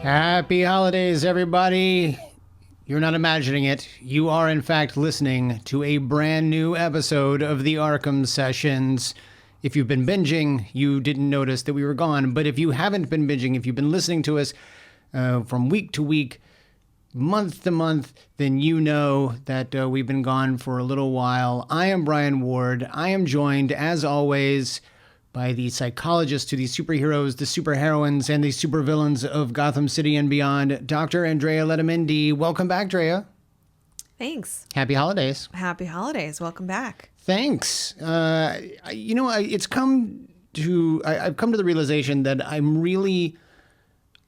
Happy holidays, everybody. You're not imagining it. You are, in fact, listening to a brand new episode of the Arkham Sessions. If you've been binging, you didn't notice that we were gone. But if you haven't been binging, if you've been listening to us from week to week, month to month, then you know that we've been gone for a little while. I am Brian Ward. I am joined, as always, by the psychologists to the superheroes, the superheroines, and the supervillains of Gotham City and beyond, Dr. Andrea Letamendi. Welcome back, Drea. Thanks. Happy holidays. Happy holidays. Welcome back. Thanks. I've come to the realization that I'm really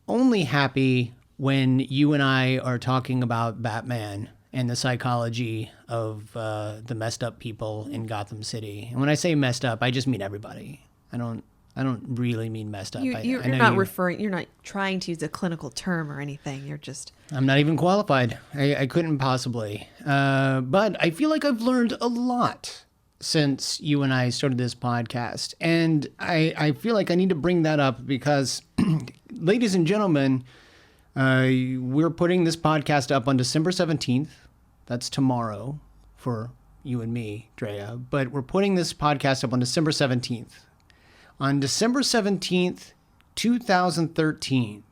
only happy when you and I are talking about Batman and the psychology of the messed up people in Gotham City. And when I say messed up, I just mean everybody. I don't really mean messed up. You're not trying to use a clinical term or anything. You're just... I'm not even qualified. I couldn't possibly. But I feel like I've learned a lot since you and I started this podcast. And I feel like I need to bring that up because, ladies and gentlemen, we're putting this podcast up on December 17th. That's tomorrow for you and me, Drea. But we're putting this podcast up on December 17th. On December 17th, 2013,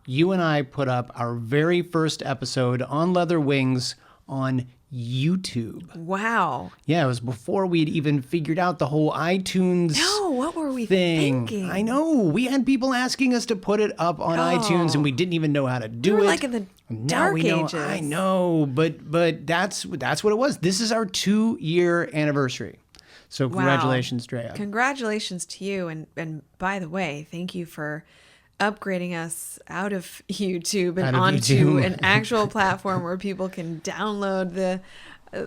you and I put up our very first episode on Leather Wings on YouTube. Wow. Yeah, it was before we'd even figured out the whole iTunes what were we thing. thinking? I know. We had people asking us to put it up on iTunes, and we didn't even know how to do it. We were like in the dark ages. I know, but that's what it was. This is our 2-year anniversary. So congratulations, Drea. Congratulations to you. And by the way, thank you for upgrading us out of YouTube and onto an actual platform where people can download I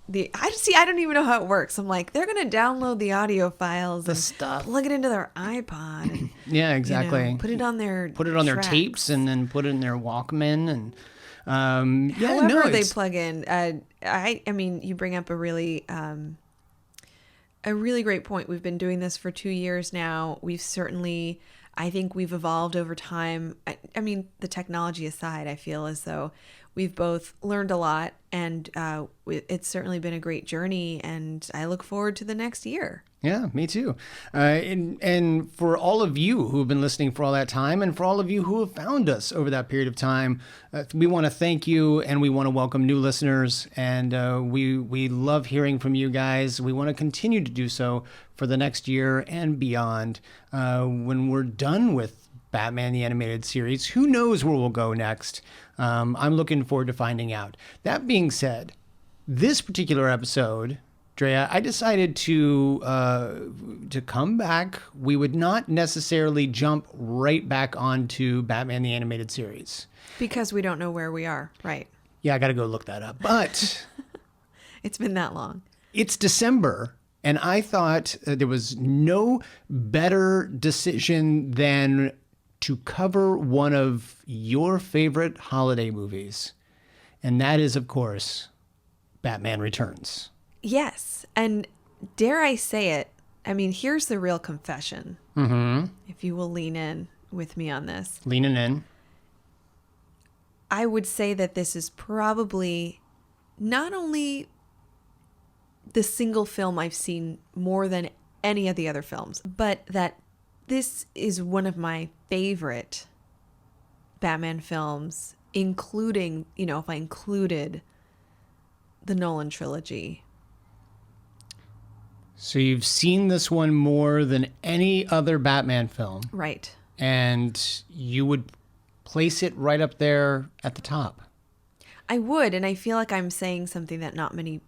don't even know how it works. I'm like, they're going to download the audio files and stuff, plug it into their iPod. And, yeah, exactly. Put it on their their tapes and then put it in their Walkman and however they plug in. I mean, you bring up a really great point. We've been doing this for 2 years now. I think we've evolved over time. I mean, the technology aside, I feel as though we've both learned a lot, and it's certainly been a great journey, and I look forward to the next year. Yeah, me too. And for all of you who have been listening for all that time, and for all of you who have found us over that period of time, we want to thank you, and we want to welcome new listeners. And we love hearing from you guys. We want to continue to do so for the next year and beyond. When we're done with Batman the Animated Series, who knows where we'll go next? I'm looking forward to finding out. That being said, this particular episode, Drea, I decided to come back. We would not necessarily jump right back onto Batman the Animated Series. Because we don't know where we are, right? Yeah, I got to go look that up. But it's been that long. It's December, and I thought there was no better decision than to cover one of your favorite holiday movies. And that is, of course, Batman Returns. Yes. And dare I say it, I mean, here's the real confession. Mm-hmm. If you will lean in with me on this. Leaning in. I would say that this is probably not only the single film I've seen more than any of the other films, but that this is one of my favorite Batman films, including, if I included the Nolan trilogy. So you've seen this one more than any other Batman film. Right. And you would place it right up there at the top. I would, and I feel like I'm saying something that not many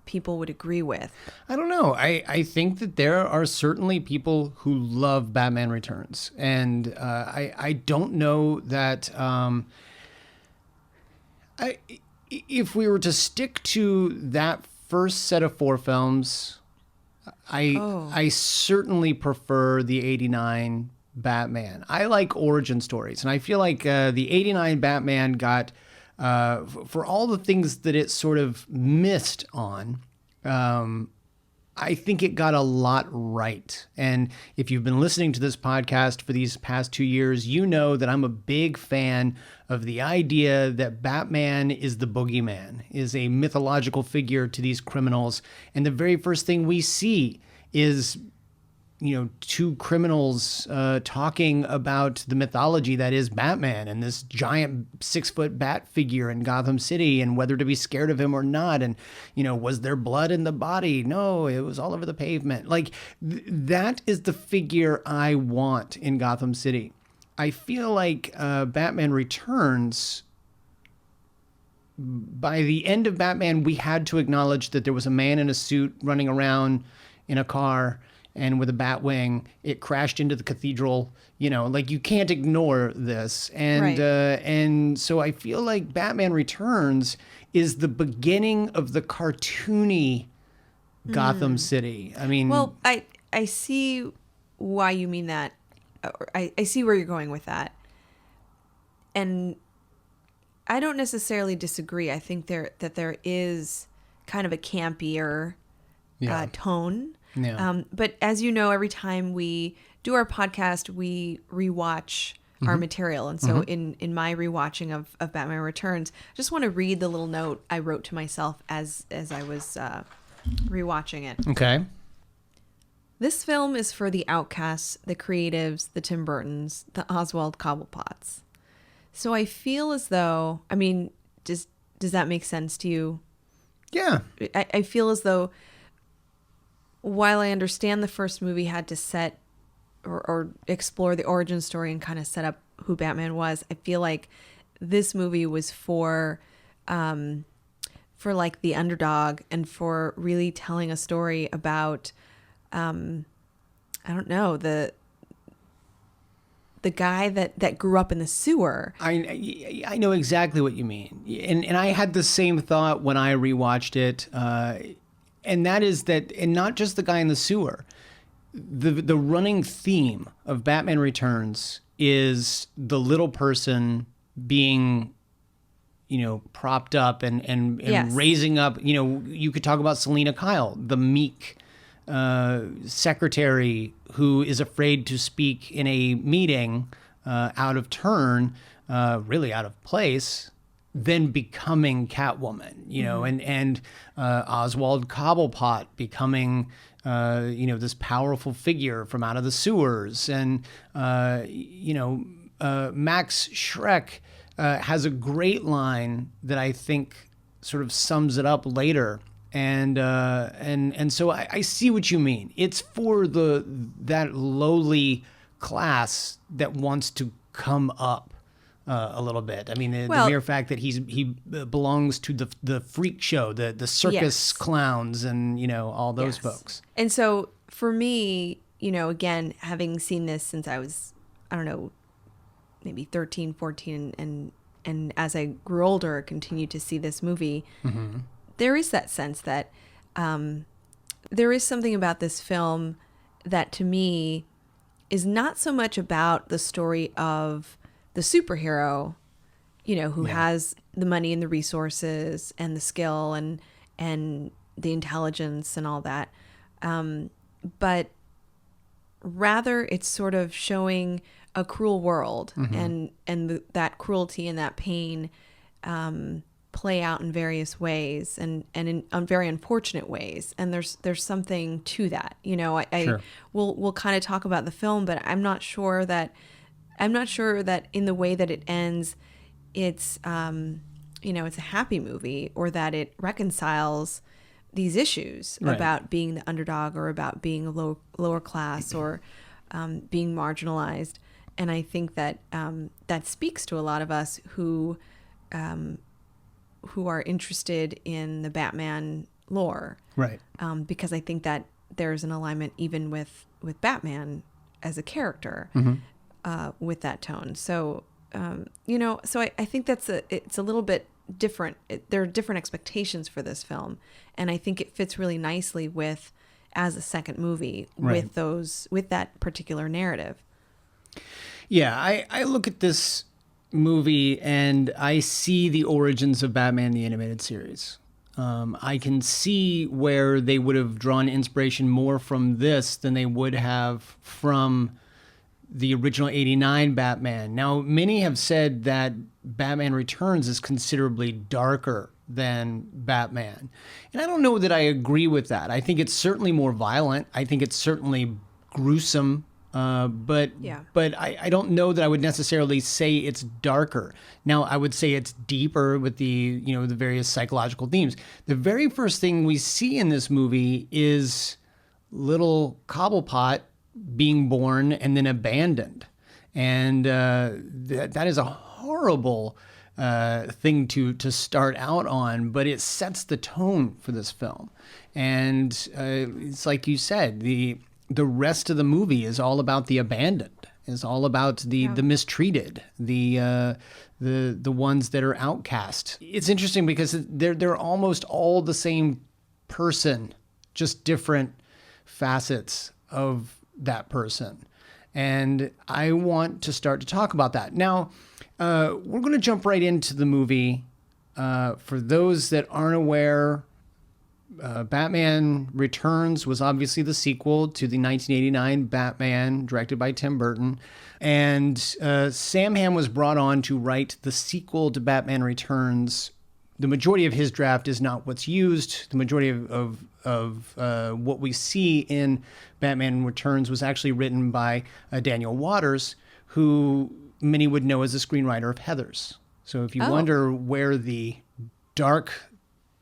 people would agree with. I don't know. I think that there are certainly people who love Batman Returns. And I don't know that... if we were to stick to that first set of 4 films... I certainly prefer the 89 Batman. I like origin stories, and I feel like the 89 Batman got, for all the things that it sort of missed on, I think it got a lot right. And if you've been listening to this podcast for these past 2 years, you know that I'm a big fan of the idea that Batman is the boogeyman, is a mythological figure to these criminals. And the very first thing we see is, two criminals talking about the mythology that is Batman and this giant 6-foot bat figure in Gotham City and whether to be scared of him or not. And, was there blood in the body? No, it was all over the pavement. Like, that is the figure I want in Gotham City. I feel like Batman Returns, by the end of Batman, we had to acknowledge that there was a man in a suit running around in a car and with a bat wing. It crashed into the cathedral. You can't ignore this. And Right. And so I feel like Batman Returns is the beginning of the cartoony Gotham City. I mean, Well, I see why you mean that. Or I see where you're going with that. And I don't necessarily disagree. I think there is kind of a campier Yeah. tone. Yeah. But as you know, every time we do our podcast, we rewatch our material. And so in my rewatching of Batman Returns, I just want to read the little note I wrote to myself as I was rewatching it. Okay. This film is for the outcasts, the creatives, the Tim Burtons, the Oswald Cobblepots. So I feel as though, does that make sense to you? Yeah. I feel as though while I understand the first movie had to set or explore the origin story and kind of set up who Batman was, I feel like this movie was for like the underdog and for really telling a story about, I don't know, the guy that grew up in the sewer. I know exactly what you mean. And I had the same thought when I rewatched it. And that is that, and not just the guy in the sewer, the running theme of Batman Returns is the little person being, propped up and Yes. raising up. You could talk about Selena Kyle, the meek secretary who is afraid to speak in a meeting, out of turn, really out of place, then becoming Catwoman, and Oswald Cobblepot becoming, this powerful figure from out of the sewers. And, Max Shreck has a great line that I think sort of sums it up later. And so I see what you mean. It's for that lowly class that wants to come up a little bit. I mean, the mere fact that he belongs to the freak show, the circus Yes. clowns, and all those Yes. folks. And so for me, again, having seen this since I was, I don't know, maybe 13, 14, and as I grew older, continued to see this movie, there is that sense that there is something about this film that to me is not so much about the story of the superhero, who has the money and the resources and the skill and the intelligence and all that. But rather it's sort of showing a cruel world and that cruelty and that pain play out in various ways and in very unfortunate ways. And there's something to that. Sure. We'll kind of talk about the film, but I'm not sure that in the way that it ends, it's it's a happy movie, or that it reconciles these issues Right. about being the underdog or about being a lower class or being marginalized. And I think that that speaks to a lot of us who are interested in the Batman lore. Right. Because I think that there's an alignment even with Batman as a character with that tone. So, so I think it's a little bit different. There are different expectations for this film. And I think it fits really nicely as a second movie Right. with that particular narrative. Yeah, I look at this movie and I see the origins of Batman the Animated Series. I can see where they would have drawn inspiration more from this than they would have from the original 89 Batman. Now, many have said that Batman Returns is considerably darker than Batman. And I don't know that I agree with that. I think it's certainly more violent. I think it's certainly gruesome. But I don't know that I would necessarily say it's darker. Now, I would say it's deeper with the various psychological themes. The very first thing we see in this movie is little Cobblepot being born and then abandoned. And that is a horrible thing to start out on, but it sets the tone for this film. And it's like you said, the rest of the movie is all about the abandoned. It's all about the mistreated, the ones that are outcast. It's interesting because they're almost all the same person, just different facets of that person. And I want to start to talk about that. Now, we're going to jump right into the movie. For those that aren't aware, Batman Returns was obviously the sequel to the 1989 Batman, directed by Tim Burton. And Sam Hamm was brought on to write the sequel to Batman Returns. The majority of his draft is not what's used. The majority of what we see in Batman Returns was actually written by Daniel Waters, who many would know as the screenwriter of Heathers. So if you wonder where the dark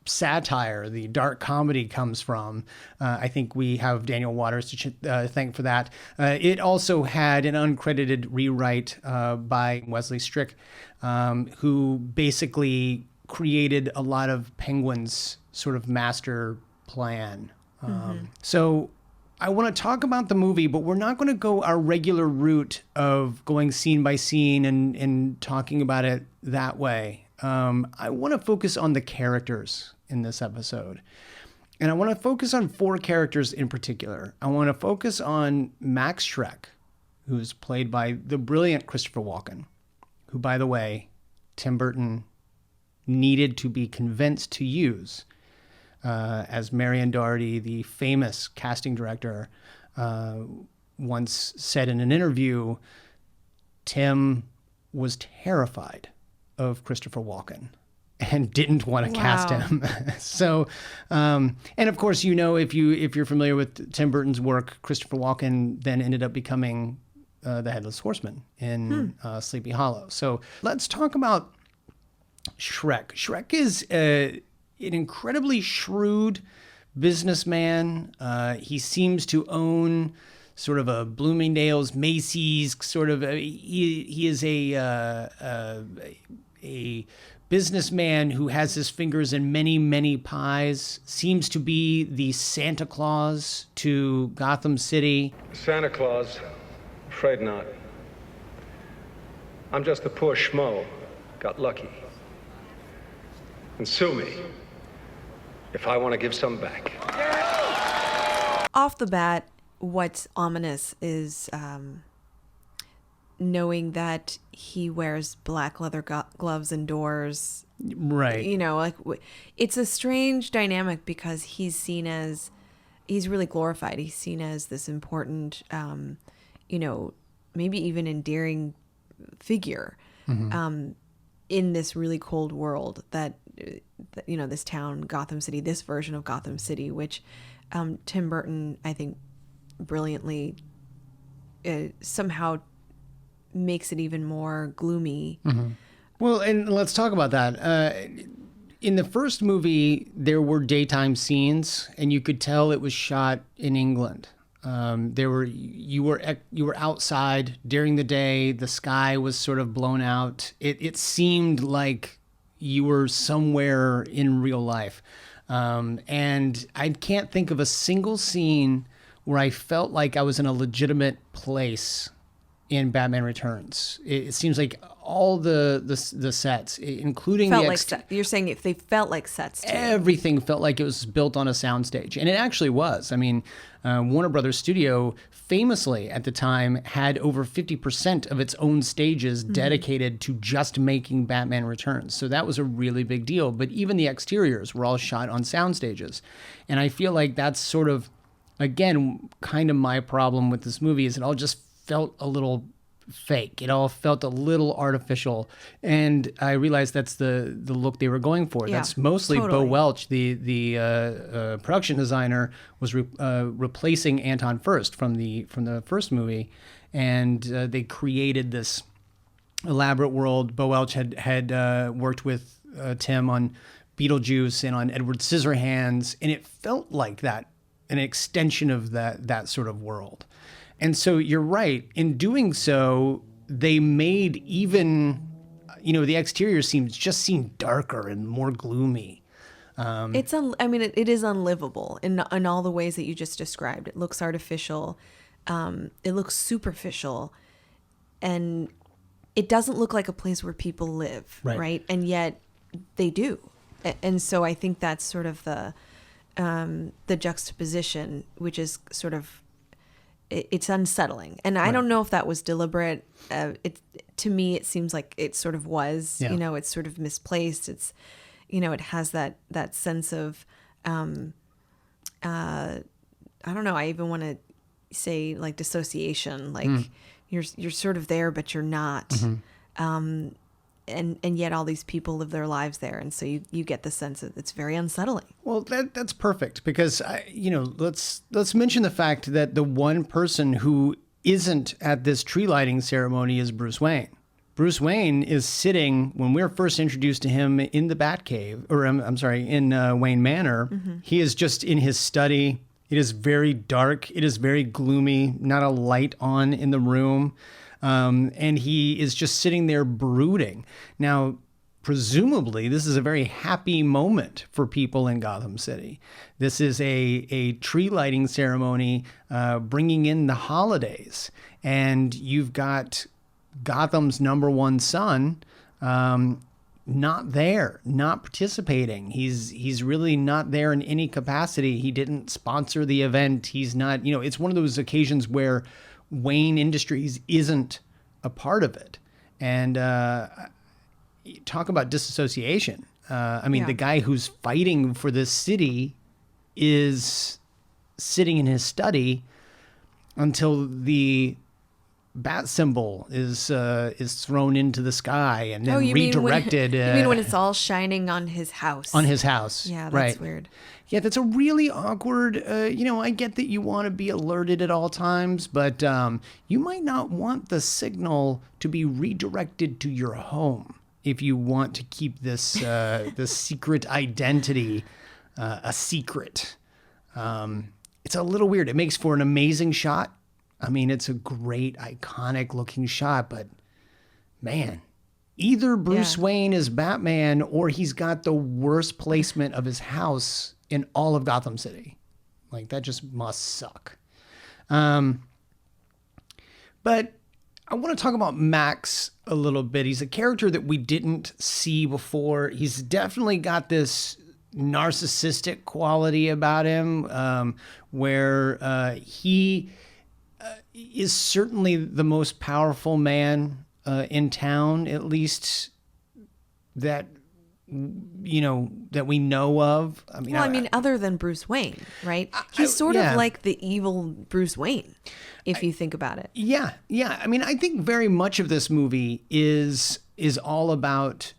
satire, the dark comedy comes from, I think we have Daniel Waters to thank for that. It also had an uncredited rewrite by Wesley Strick, who basically created a lot of Penguin's sort of master plan. So I want to talk about the movie, but we're not going to go our regular route of going scene by scene and talking about it that way. I want to focus on the characters in this episode. And I want to focus on 4 characters in particular. I want to focus on Max Shreck, who's played by the brilliant Christopher Walken, who, by the way, Tim Burton needed to be convinced to use. As Marion Doherty, the famous casting director, once said in an interview, Tim was terrified of Christopher Walken and didn't want to cast him. So, and of course, if you're familiar with Tim Burton's work, Christopher Walken then ended up becoming the Headless Horseman in Sleepy Hollow. So let's talk about Shreck. Shreck is an incredibly shrewd businessman. He seems to own sort of a Bloomingdale's, Macy's, sort of. He is a businessman who has his fingers in many, many pies. Seems to be the Santa Claus to Gotham City. Santa Claus? Afraid not. I'm just a poor schmo. Got lucky. And sue me if I want to give some back. Off the bat, what's ominous is knowing that he wears black leather gloves indoors. Right. It's a strange dynamic because he's really glorified. He's seen as this important, maybe even endearing figure in this really cold world that this town, Gotham City, this version of Gotham City, which Tim Burton, I think, brilliantly somehow makes it even more gloomy. Well, and let's talk about that. In the first movie, there were daytime scenes, and you could tell it was shot in England. You were outside during the day. The sky was sort of blown out. It seemed like you were somewhere in real life. And I can't think of a single scene where I felt like I was in a legitimate place in Batman Returns. It seems like all the sets, including Felt like you're saying if they felt like sets too. Everything felt like it was built on a soundstage, and it actually was. I mean, Warner Brothers Studio famously at the time had over 50% of its own stages dedicated to just making Batman Returns. So that was a really big deal. But even the exteriors were all shot on sound stages, and I feel like that's sort of, again, kind of my problem with this movie is it all just felt a little fake. It all felt a little artificial, and I realized that's the look they were going for. Yeah, that's mostly totally. Bo Welch, the production designer, was replacing Anton Furst from the first movie, and they created this elaborate world. Bo Welch had worked with Tim on Beetlejuice and on Edward Scissorhands, and it felt like that, an extension of that sort of world. And so you're right. In doing so, they made even, the exterior seemed darker and more gloomy. It is unlivable in all the ways that you just described. It looks artificial. It looks superficial. And it doesn't look like a place where people live, right? And yet they do. And so I think that's sort of the juxtaposition, which is sort of, it's unsettling. And I don't know if that was deliberate. To me, it seems like it sort of was, it's sort of misplaced. It's, it has that sense of, I don't know. I even want to say like dissociation, like you're sort of there, but you're not. And yet all these people live their lives there. And so you get the sense that it's very unsettling. Well, that's perfect because, let's mention the fact that the one person who isn't at this tree lighting ceremony is Bruce Wayne. Bruce Wayne is sitting, when we're first introduced to him in the Batcave, or in Wayne Manor, he is just in his study. It is very dark. It is very gloomy, not a light on in the room. And he is just sitting there brooding. Now, presumably, this is a very happy moment for people in Gotham City. This is a tree lighting ceremony bringing in the holidays. And you've got Gotham's number one son not there, not participating. He's really not there in any capacity. He didn't sponsor the event. He's not, it's one of those occasions where Wayne Industries isn't a part of it. And talk about disassociation. The guy who's fighting for this city is sitting in his study until the bat symbol is thrown into the sky and then redirected. You mean when it's all shining on his house? On his house. Yeah, that's weird. Yeah, that's a really awkward, I get that you want to be alerted at all times, but you might not want the signal to be redirected to your home if you want to keep this this secret identity a secret. It's a little weird. It makes for an amazing shot. I mean, it's a great, iconic looking shot, but man, either Bruce Wayne is Batman or he's got the worst placement of his house in all of Gotham City. Like, that just must suck. But I want to talk about Max a little bit. He's a character that we didn't see before. He's definitely got this narcissistic quality about him, where he is certainly the most powerful man in town, at least that that we know of. Other than Bruce Wayne, right? He's sort of like the evil Bruce Wayne, if you think about it. Yeah. I think very much of this movie is all about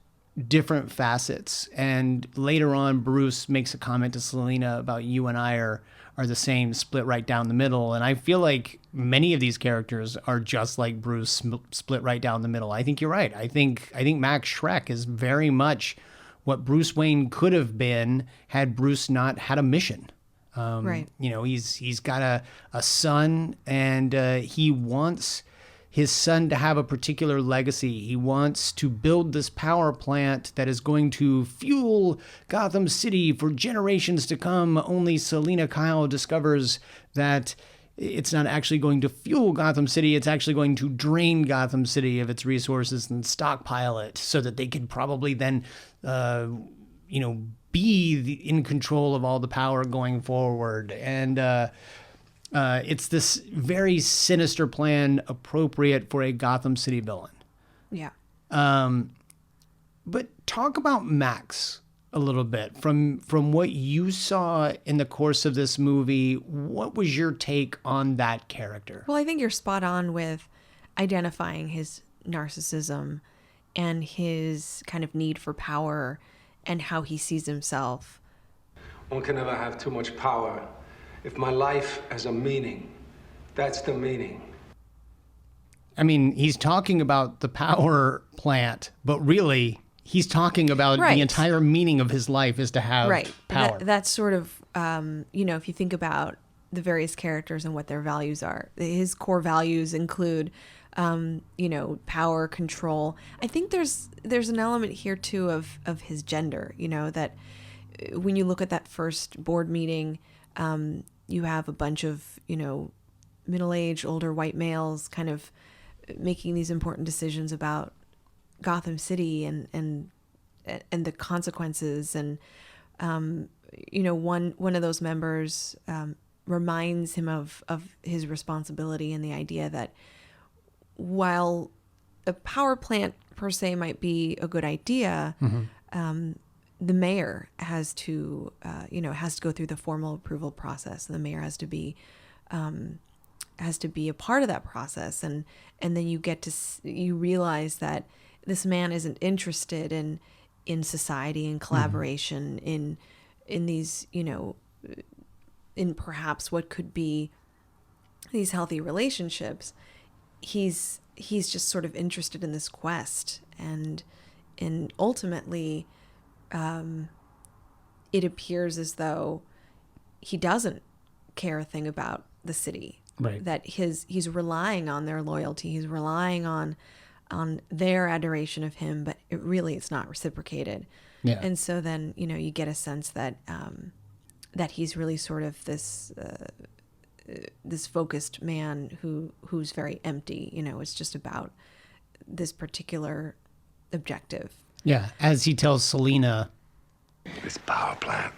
different facets. And later on, Bruce makes a comment to Selina about you and I are the same, split right down the middle. And I feel like many of these characters are just like Bruce, split right down the middle. I think you're right. I think Max Shreck is very much what Bruce Wayne could have been had Bruce not had a mission. Right. He's got a son, and he wants his son to have a particular legacy. He wants to build this power plant that is going to fuel Gotham City for generations to come. Only Selina Kyle discovers that it's not actually going to fuel Gotham City. It's actually going to drain Gotham City of its resources and stockpile it so that they could probably then, be in control of all the power going forward. And it's this very sinister plan appropriate for a Gotham City villain. Yeah. But talk about Max a little bit. From what you saw in the course of this movie, what was your take on that character? Well, I think you're spot on with identifying his narcissism and his kind of need for power and how he sees himself. One can never have too much power. If my life has a meaning, that's the meaning. I mean, he's talking about the power plant, but really he's talking about the entire meaning of his life is to have power. That's sort of, if you think about the various characters and what their values are, his core values include, power, control. I think there's an element here too of his gender, that when you look at that first board meeting, you have a bunch of, middle-aged, older white males kind of making these important decisions about Gotham City and the consequences. And, one of those members reminds him of his responsibility and the idea that while a power plant per se might be a good idea, the mayor has to go through the formal approval process. The mayor has to be a part of that process, and then you realize that this man isn't interested in society and collaboration, in these in perhaps what could be these healthy relationships. He's just sort of interested in this quest, and ultimately it appears as though he doesn't care a thing about the city. Right. That he's relying on their loyalty, he's relying on their adoration of him, but it's not reciprocated. Yeah. And so then, you get a sense that that he's really sort of this focused man who's very empty. It's just about this particular objective. Yeah, as he tells Selina, this power plant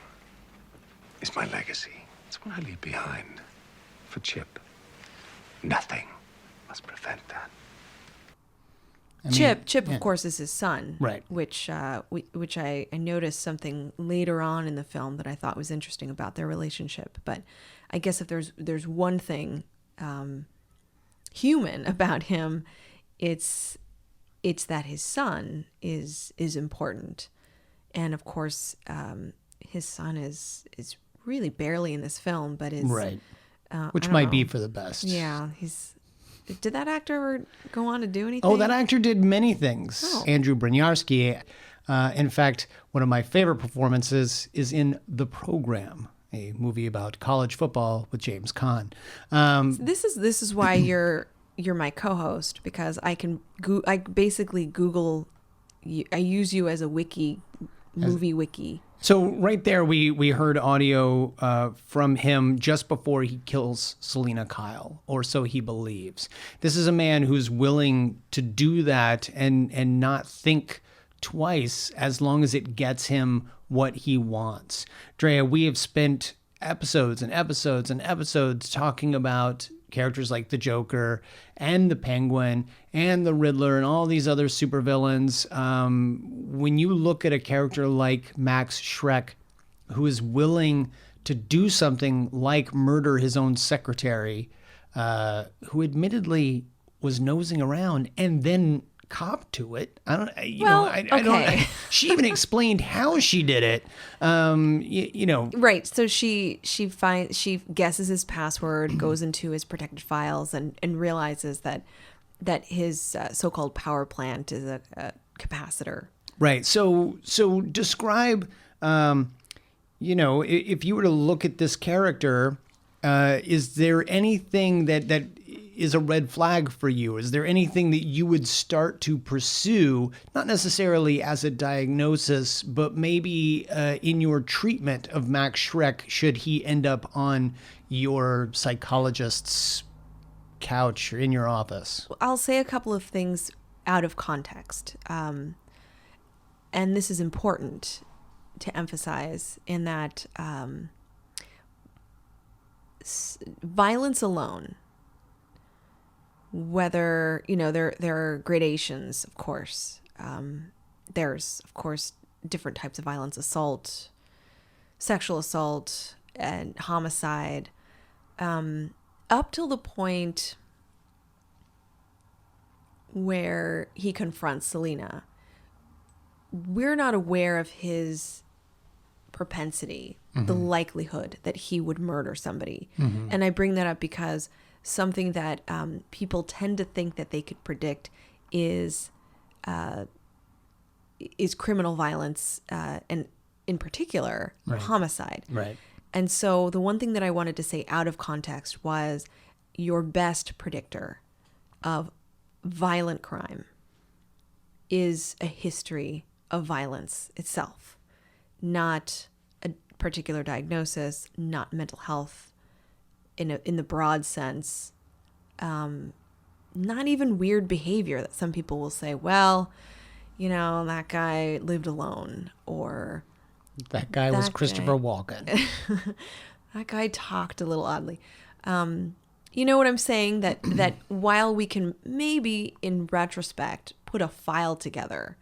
is my legacy. It's what I leave behind for Chip. Nothing must prevent that. Chip, of course, is his son, right? Which I noticed something later on in the film that I thought was interesting about their relationship. But I guess if there's one thing human about him, it's that his son is important, and of course, his son is really barely in this film, but is right, which might be for the best. Yeah, Did that actor ever go on to do anything? Oh, that actor did many things. Andrew Brynjarski. In fact, one of my favorite performances is in The Program, a movie about college football with James Caan. This is why you're my co-host, because I basically Google. I use you as a movie wiki. So right there, we heard audio from him just before he kills Selina Kyle, or so he believes. This is a man who's willing to do that and not think twice as long as it gets him what he wants. Drea, we have spent episodes and episodes and episodes talking about characters like the Joker and the Penguin and the Riddler and all these other supervillains. When you look at a character like Max Shreck, who is willing to do something like murder his own secretary, who admittedly was nosing around and then copped to it. I don't. She even explained how she did it. Right. So she guesses his password, goes into his protected files, and realizes that his so-called power plant is a capacitor. Right. So describe. If you were to look at this character, is there anything that is a red flag for you? Is there anything that you would start to pursue, not necessarily as a diagnosis, but maybe in your treatment of Max Shreck, should he end up on your psychologist's couch or in your office? I'll say a couple of things out of context. And this is important to emphasize in that violence alone, whether, there are gradations, of course. There's, of course, different types of violence: assault, sexual assault, and homicide. Up till the point where he confronts Selena, we're not aware of his propensity, the likelihood that he would murder somebody. And I bring that up because something that people tend to think that they could predict is criminal violence, and in particular, homicide. Right. And so the one thing that I wanted to say out of context was your best predictor of violent crime is a history of violence itself, not a particular diagnosis, not mental health in the broad sense, not even weird behavior that some people will say, well, that guy lived alone, or That guy was Christopher Walken. that guy talked a little oddly. You know what I'm saying? That while we can maybe in retrospect put a file together,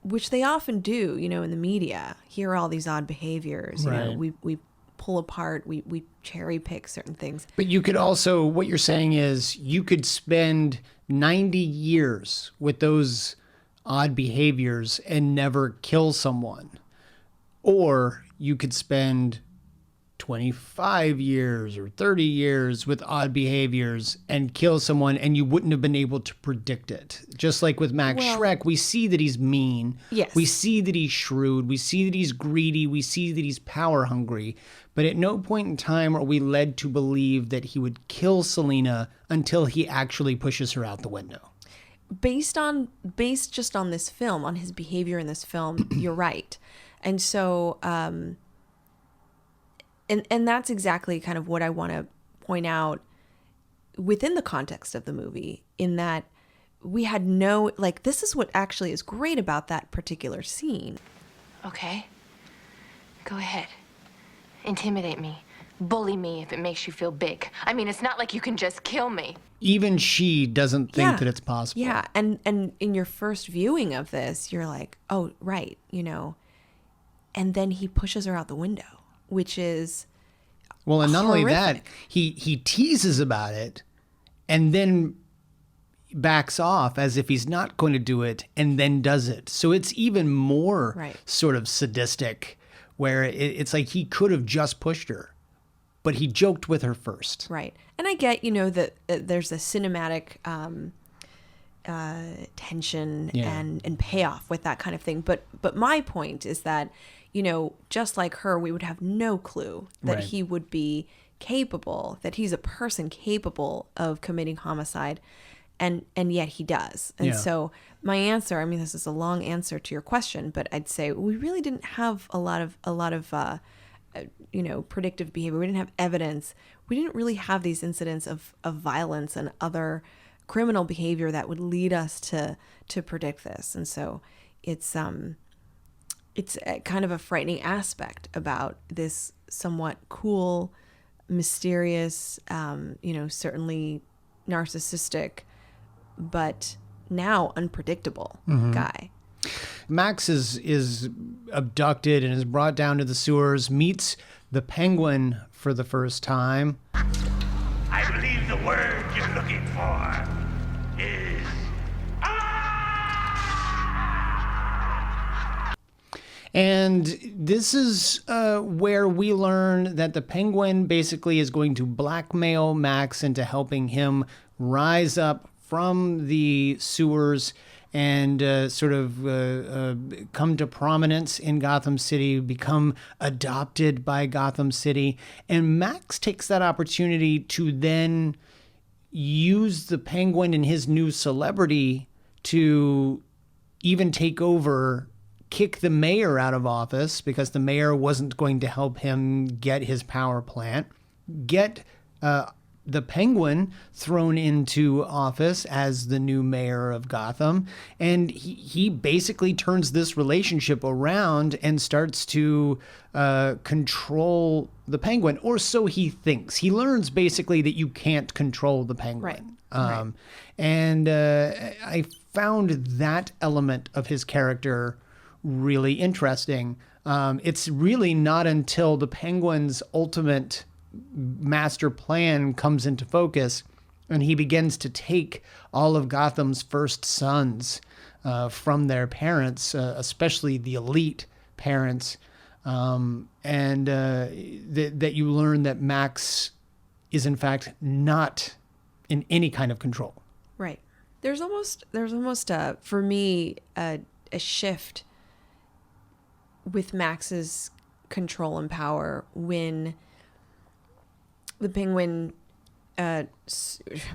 which they often do, in the media, here are all these odd behaviors. Right. We pull apart, we cherry pick certain things. But you could also, what you're saying is you could spend 90 years with those odd behaviors and never kill someone. Or you could spend 25 years or 30 years with odd behaviors and kill someone, and you wouldn't have been able to predict it. Just like with Max Shreck, we see that he's mean. Yes. We see that he's shrewd. We see that he's greedy. We see that he's power hungry. But at no point in time are we led to believe that he would kill Selena until he actually pushes her out the window. Based just on this film, on his behavior in this film, you're right. And so, and that's exactly kind of what I want to point out within the context of the movie, in that we had this is what actually is great about that particular scene. Okay. Go ahead. Intimidate me. Bully me if it makes you feel big. I mean, it's not like you can just kill me. Even she doesn't think that it's possible. Yeah, and in your first viewing of this, you're like, oh, right, and then he pushes her out the window, which is well, and not horrific. only that, he teases about it and then backs off as if he's not going to do it and then does it. So it's even more sort of sadistic, where it's like he could have just pushed her, but he joked with her first. Right. And I get, that there's a cinematic tension and payoff with that kind of thing. But my point is that, just like her, we would have no clue that he would be capable, that he's a person capable of committing homicide. And yet he does. And so my answer, this is a long answer to your question, but I'd say we really didn't have a lot of predictive behavior. We didn't have evidence. We didn't really have these incidents of violence and other criminal behavior that would lead us to predict this. And so it's kind of a frightening aspect about this somewhat cool, mysterious, certainly narcissistic, but now unpredictable guy. Max is abducted and is brought down to the sewers, meets the Penguin for the first time. I believe the word you're looking for is... And this is where we learn that the Penguin basically is going to blackmail Max into helping him rise up from the sewers and come to prominence in Gotham City, become adopted by Gotham City. And Max takes that opportunity to then use the Penguin and his new celebrity to even take over kick the mayor out of office because the mayor wasn't going to help him get his power plant, get the Penguin thrown into office as the new mayor of Gotham. And he basically turns this relationship around and starts to control the Penguin, or so he thinks. He learns basically that you can't control the Penguin. Right. And I found that element of his character really interesting. It's really not until the Penguin's ultimate master plan comes into focus and he begins to take all of Gotham's first sons from their parents, especially the elite parents, and that you learn that Max is in fact not in any kind of control. Right. There's almost for me a shift with Max's control and power when the Penguin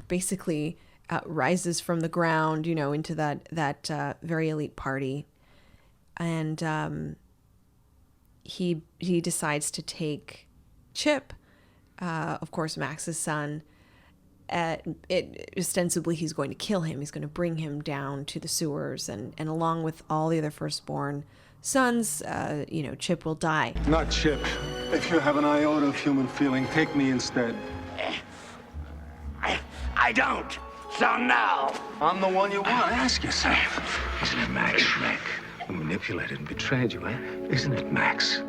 basically rises from the ground, into that very elite party, and he decides to take Chip, of course, Max's son. Ostensibly, he's going to kill him. He's going to bring him down to the sewers, and along with all the other firstborn sons, Chip will die. Not Chip. If you have an iota of human feeling, take me instead. I don't. So now. I'm the one you want. Ask yourself, isn't it Max Shreck who manipulated and betrayed you, eh? Isn't it Max,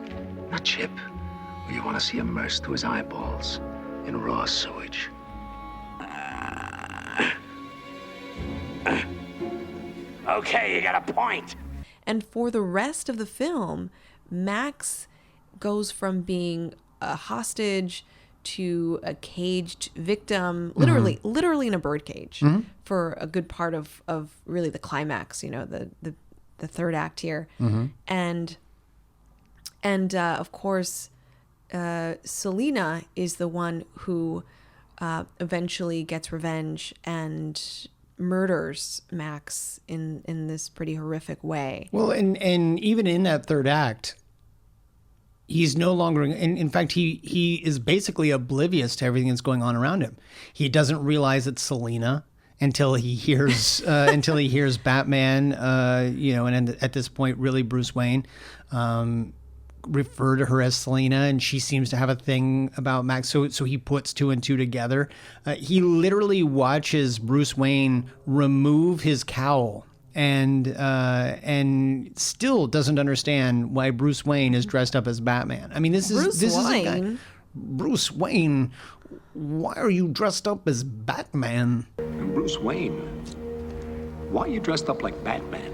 not Chip, who you want to see immersed to his eyeballs in raw sewage? Okay, you got a point. And for the rest of the film, Max goes from being a hostage to a caged victim, literally in a birdcage for a good part of really the climax, the third act here. And of course, Selina is the one who eventually gets revenge and murders Max in this pretty horrific way. Well, and even in that third act, he's no longer, in fact, he is basically oblivious to everything that's going on around him. He doesn't realize it's Selina until he hears Batman, and at this point, really Bruce Wayne, refer to her as Selina, and she seems to have a thing about Max. So he puts two and two together. He literally watches Bruce Wayne remove his cowl and still doesn't understand why Bruce Wayne is dressed up as Batman. I mean, this is a guy, Bruce Wayne. Why are you dressed up as Batman? And Bruce Wayne, why are you dressed up like Batman?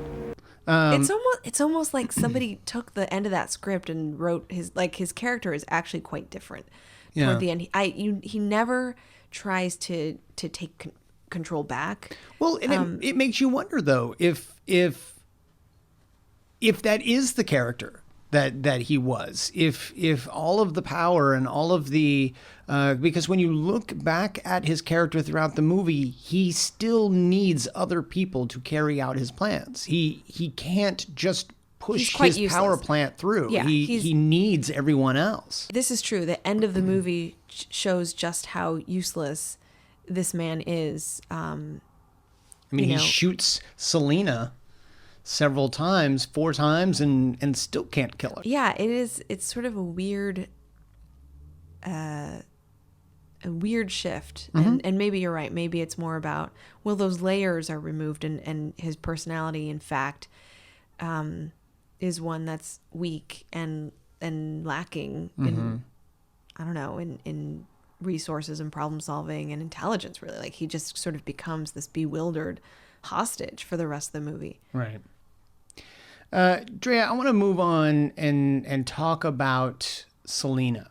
It's almost like somebody took the end of that script and wrote his character is actually quite different toward the end. He never tries to take control back. Well, and it makes you wonder though if that is the character that he was, if all of the power and all of the because when you look back at his character throughout the movie, he still needs other people to carry out his plans. He can't just push his power plant through. Yeah, he needs everyone else. This is true. The end of the movie shows just how useless this man is. He shoots Selina several times, 4 times, and still can't kill her. Yeah, it is. It's sort of a weird shift. And maybe you're right. Maybe it's more about, well, those layers are removed and his personality, in fact, is one that's weak and lacking in, I don't know, in resources and problem solving and intelligence, really. Like, he just sort of becomes this bewildered hostage for the rest of the movie. Right. Drea, I want to move on and talk about Selina,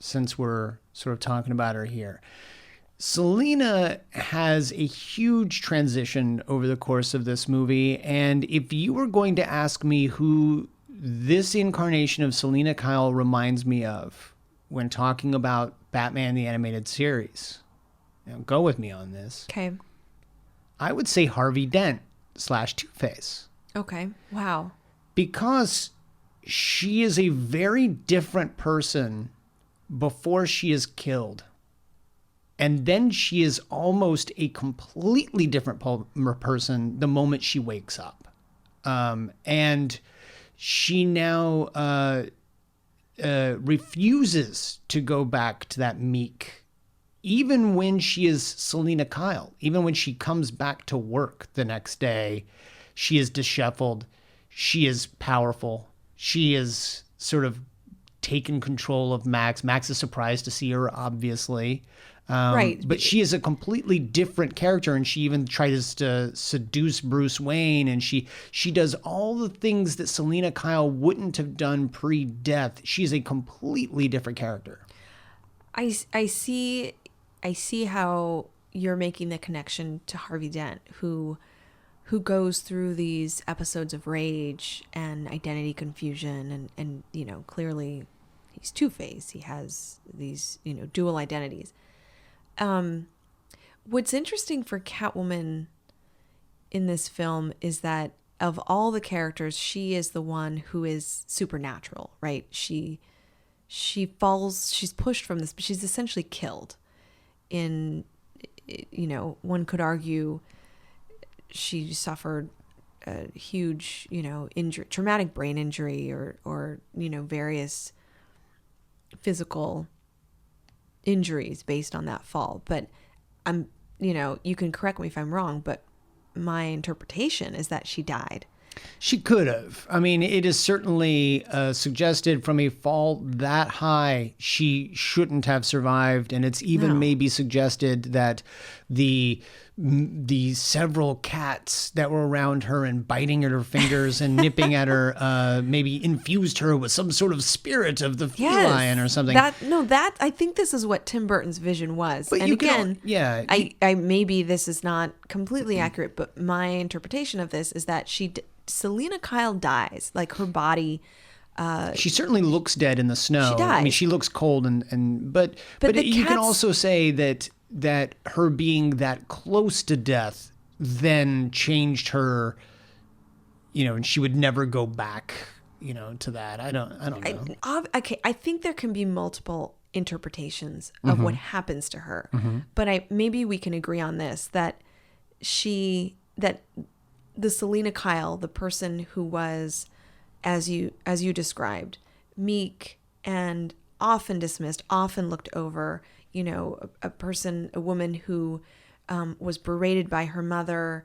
since we're sort of talking about her here. Selina has a huge transition over the course of this movie, and if you were going to ask me who this incarnation of Selina Kyle reminds me of when talking about Batman the Animated Series, go with me on this. Okay. I would say Harvey Dent / Two-Face. Okay. Wow. because she is a very different person before she is killed. And then she is almost a completely different person the moment she wakes up. And she now refuses to go back to that meek, even when she is Selina Kyle, even when she comes back to work the next day, she is disheveled. She is powerful. She is sort of taken control of Max. Max is surprised to see her, obviously. Right. But she is a completely different character, and she even tries to seduce Bruce Wayne, and she does all the things that Selina Kyle wouldn't have done pre-death. She's a completely different character. I see how you're making the connection to Harvey Dent, who goes through these episodes of rage and identity confusion, and you know, clearly he's Two-Face. He has these, you know, dual identities. What's interesting for Catwoman in this film is that of all the characters, she is the one who is supernatural, right? She falls, she's pushed from this, but she's essentially killed. You know, one could argue she suffered a huge, you know, traumatic brain injury or, you know, various physical injuries based on that fall. But you know, you can correct me if I'm wrong, but my interpretation is that she died. She could have. I mean, it is certainly suggested from a fall that high, she shouldn't have survived. And it's even maybe suggested that the several cats that were around her and biting at her fingers and nipping at her maybe infused her with some sort of spirit of the feline or something. I think this is what Tim Burton's vision was. But and again, I maybe this is not completely accurate, but my interpretation of this is that Selina Kyle dies, like her body. She certainly looks dead in the snow. She dies. I mean, she looks cold, but you can also say that her being that close to death then changed her, you know, and she would never go back, you know, to that. I don't know. Okay, I think there can be multiple interpretations of what happens to her, but maybe we can agree on this, that the Selina Kyle, the person who was, as you described, meek and often dismissed, often looked over, you know, a woman who was berated by her mother,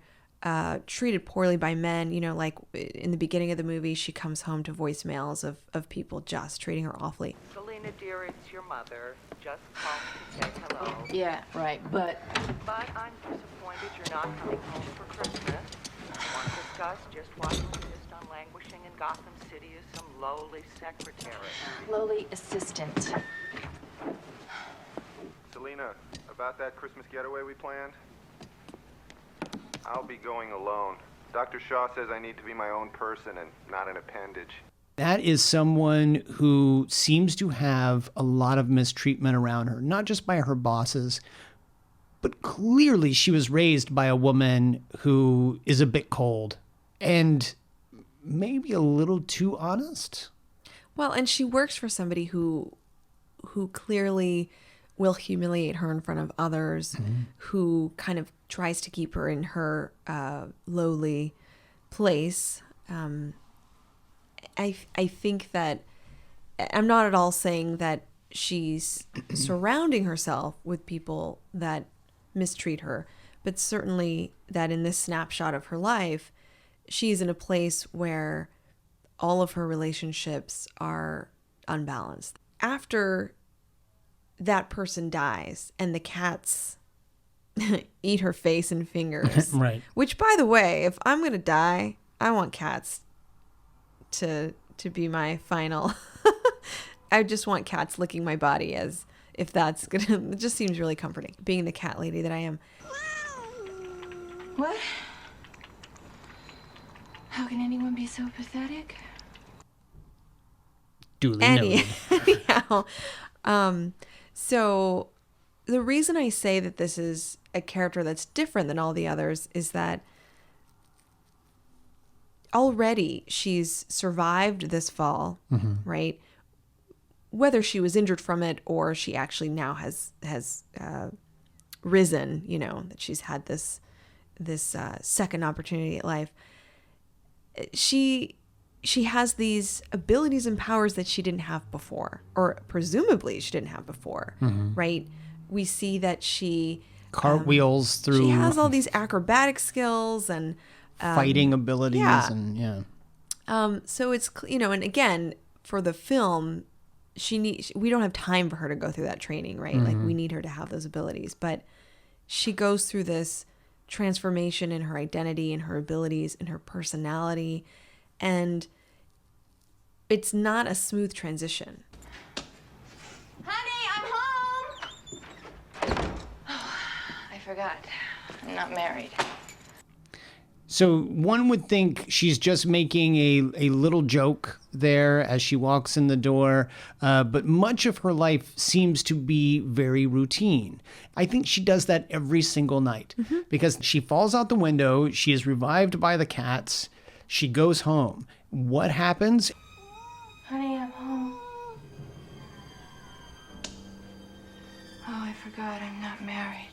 treated poorly by men, you know, like in the beginning of the movie, she comes home to voicemails of people just treating her awfully. Selina, dear, it's your mother. Just called to say hello. Yeah, right, but I'm disappointed you're not coming home for Christmas. Want to discuss just why you insist on languishing in Gotham City as some lowly secretary. lowly assistant. Selina, about that Christmas getaway we planned? I'll be going alone. Dr. Shaw says I need to be my own person and not an appendage. That is someone who seems to have a lot of mistreatment around her, not just by her bosses, but clearly she was raised by a woman who is a bit cold and maybe a little too honest. Well, and she works for somebody who clearly will humiliate her in front of others, who kind of tries to keep her in her lowly place. I think that I'm not at all saying that she's surrounding herself with people that mistreat her, but certainly that in this snapshot of her life, she's in a place where all of her relationships are unbalanced. After that person dies and the cats eat her face and fingers, Right. Which, by the way, if I'm going to die, I want cats to be my final. I just want cats licking my body, as if that's gonna. It just seems really comforting, being the cat lady that I am. What? How can anyone be so pathetic? Duly noted. Anyhow, so the reason I say that this is a character that's different than all the others is that already she's survived this fall, right? Whether she was injured from it or she actually now has risen, you know, that she's had this second opportunity at life. She has these abilities and powers that she didn't have before, or presumably she didn't have before, right? We see that she cartwheels through. She has all these acrobatic skills and fighting abilities, and so it's, you know, and again, for the film, we don't have time for her to go through that training, right? Like, we need her to have those abilities, but she goes through this transformation in her identity and her abilities and her personality, and it's not a smooth transition. Honey, I'm home! Oh, I forgot. I'm not married. So one would think she's just making a little joke there as she walks in the door, but much of her life seems to be very routine. I think she does that every single night because she falls out the window, she is revived by the cats, she goes home. What happens? Honey, I'm home. Oh, I forgot I'm not married.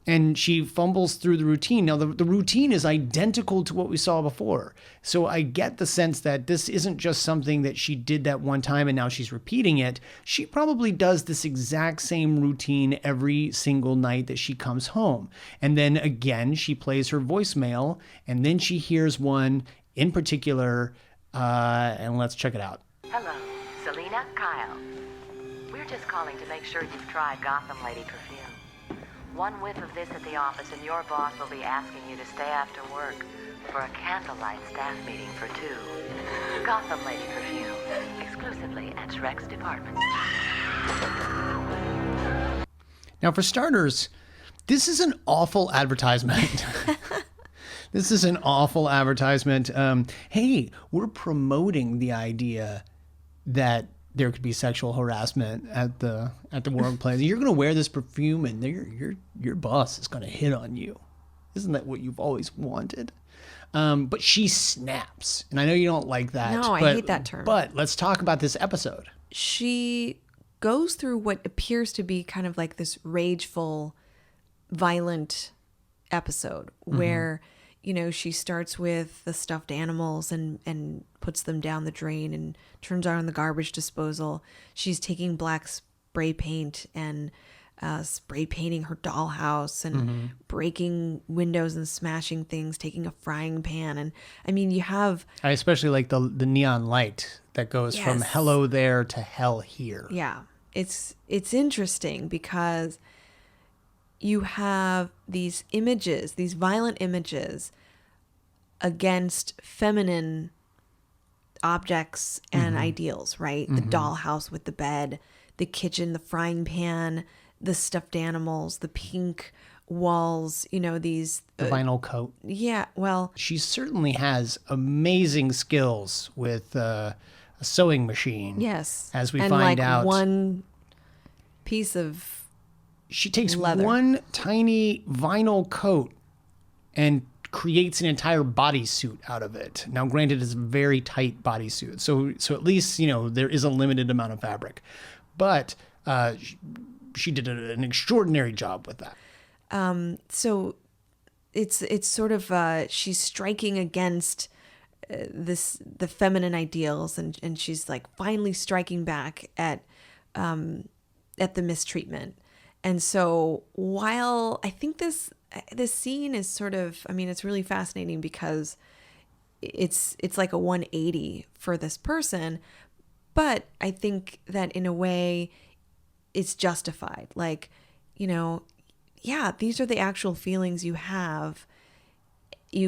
And she fumbles through the routine. Now, the routine is identical to what we saw before. So I get the sense that this isn't just something that she did that one time and now she's repeating it. She probably does this exact same routine every single night that she comes home. And then again, she plays her voicemail, and then she hears one in particular, and let's check it out. Hello, Selena, Kyle. We're just calling to make sure you've tried Gotham Lady perfume. One whiff of this at the office and your boss will be asking you to stay after work for a candlelight staff meeting for two. Gotham Lady perfume, exclusively at Shreck's department. Now, for starters, this is an awful advertisement. This is an awful advertisement. Hey, we're promoting the idea that there could be sexual harassment at the workplace. You're going to wear this perfume, and your boss is going to hit on you. Isn't that what you've always wanted? But she snaps, and I know you don't like that. No, I hate that term. But let's talk about this episode. She goes through what appears to be kind of like this rageful, violent episode where, you know, she starts with the stuffed animals and puts them down the drain and turns on the garbage disposal. She's taking black spray paint and spray painting her dollhouse and breaking windows and smashing things, taking a frying pan. And I mean, you have... I especially like the neon light that goes from hello there to hell here. Yeah. It's interesting because you have these images, these violent images against feminine objects and ideals, right? The dollhouse with the bed, the kitchen, the frying pan, the stuffed animals, the pink walls, you know, these... The vinyl coat. Yeah, well... She certainly has amazing skills with a sewing machine. Yes. As we and find like out. One piece of She takes leather. one tiny vinyl coat and creates an entire bodysuit out of it. Now, granted, it's a very tight bodysuit, so at least, you know, there is a limited amount of fabric, but she did an extraordinary job with that. So it's sort of she's striking against the feminine ideals, and she's like finally striking back at the mistreatment. And so while I think this scene is sort of, I mean, it's really fascinating because it's like a 180 for this person, but I think that in a way it's justified. Like, you know, yeah, these are the actual feelings you've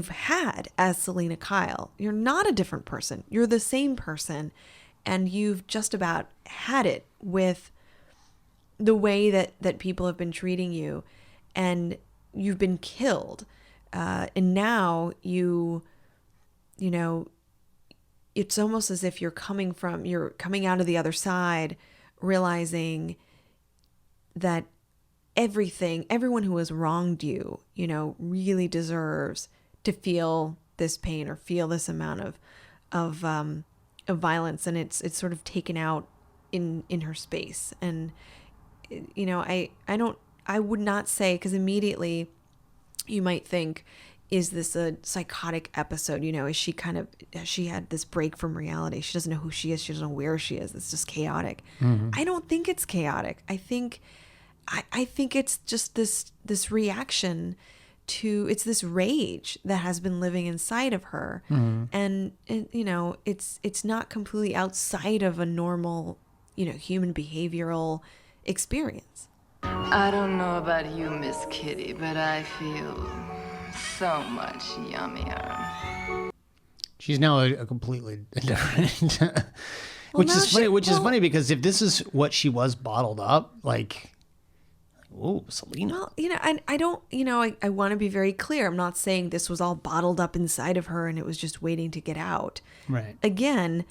had as Selena Kyle. You're not a different person. You're the same person, and you've just about had it with the way that people have been treating you, and you've been killed, and now you know, it's almost as if you're coming out of the other side, realizing that everyone who has wronged you, you know, really deserves to feel this pain or feel this amount of violence, and it's sort of taken out in her space. And you know, I would not say, because immediately you might think, is this a psychotic episode? You know, has she had this break from reality? She doesn't know who she is. She doesn't know where she is. It's just chaotic. I don't think it's chaotic. I think it's just this reaction to, it's this rage that has been living inside of her. And you know, it's not completely outside of a normal, you know, human behavioral experience. I don't know about you, Miss Kitty, but I feel so much yummier. She's now a completely different, which is funny. Is funny because if this is what she was bottled up, like, oh, Selena. Well, you know, I don't, you know, I want to be very clear. I'm not saying this was all bottled up inside of her and it was just waiting to get out. Right. Again,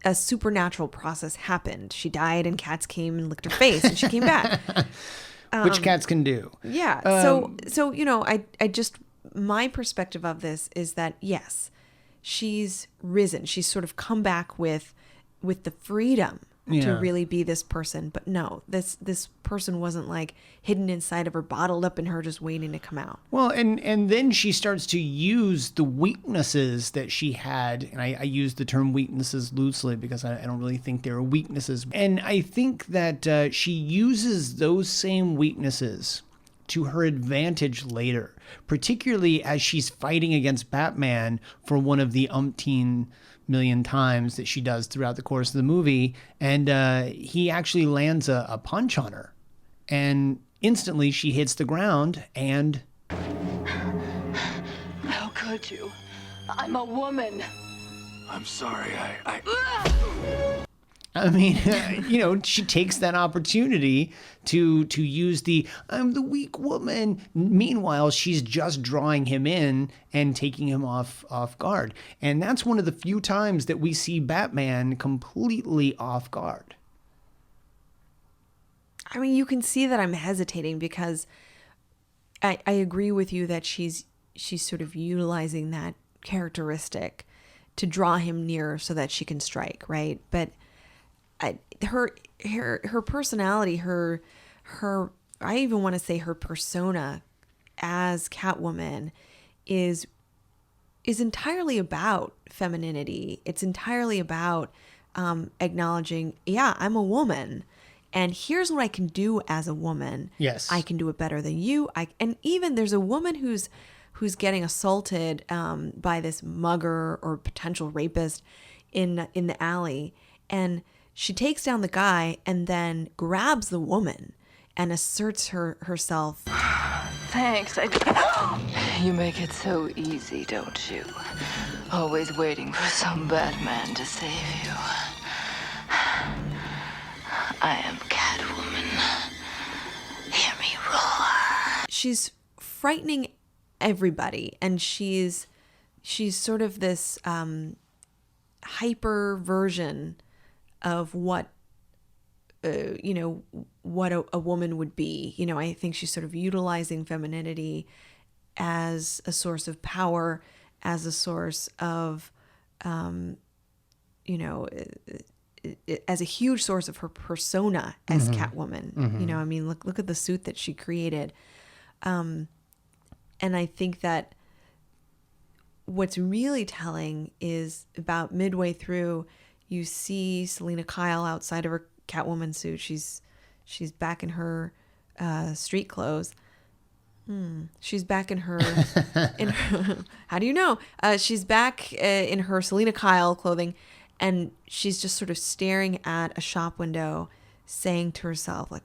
a supernatural process happened. She died and cats came and licked her face and she came back. Which cats can do. Yeah. So, you know, I just, my perspective of this is that, yes, she's risen. She's sort of come back with the freedom to really be this person. But no, this person wasn't like hidden inside of her, bottled up in her, just waiting to come out. Well, and then she starts to use the weaknesses that she had. And I use the term weaknesses loosely because I don't really think they're weaknesses. And I think that she uses those same weaknesses to her advantage later, particularly as she's fighting against Batman for one of the umpteen million times that she does throughout the course of the movie. And he actually lands a punch on her. And instantly she hits the ground and... How could you? I'm a woman. I'm sorry, I mean, you know, she takes that opportunity to use I'm the weak woman. Meanwhile, she's just drawing him in and taking him off guard. And that's one of the few times that we see Batman completely off guard. I mean, you can see that I'm hesitating because I agree with you that she's sort of utilizing that characteristic to draw him near so that she can strike, right? But her personality, her I even want to say her persona as Catwoman is entirely about femininity. It's entirely about acknowledging, yeah, I'm a woman, and here's what I can do as a woman. Yes, I can do it better than you. And even there's a woman who's getting assaulted by this mugger or potential rapist in the alley, and she takes down the guy and then grabs the woman and asserts herself. Thanks. You make it so easy, don't you? Always waiting for some bad man to save you. I am Catwoman. Hear me roar. She's frightening everybody, and she's sort of this hyper version of what you know, what a woman would be. You know, I think she's sort of utilizing femininity as a source of power, as a source of you know, as a huge source of her persona as Catwoman. You know, I mean, look at the suit that she created. And I think that what's really telling is about midway through, you see Selena Kyle outside of her Catwoman suit. She's back in her street clothes. She's back in her, how do you know? She's back in her Selena Kyle clothing, and she's just sort of staring at a shop window, saying to herself, like,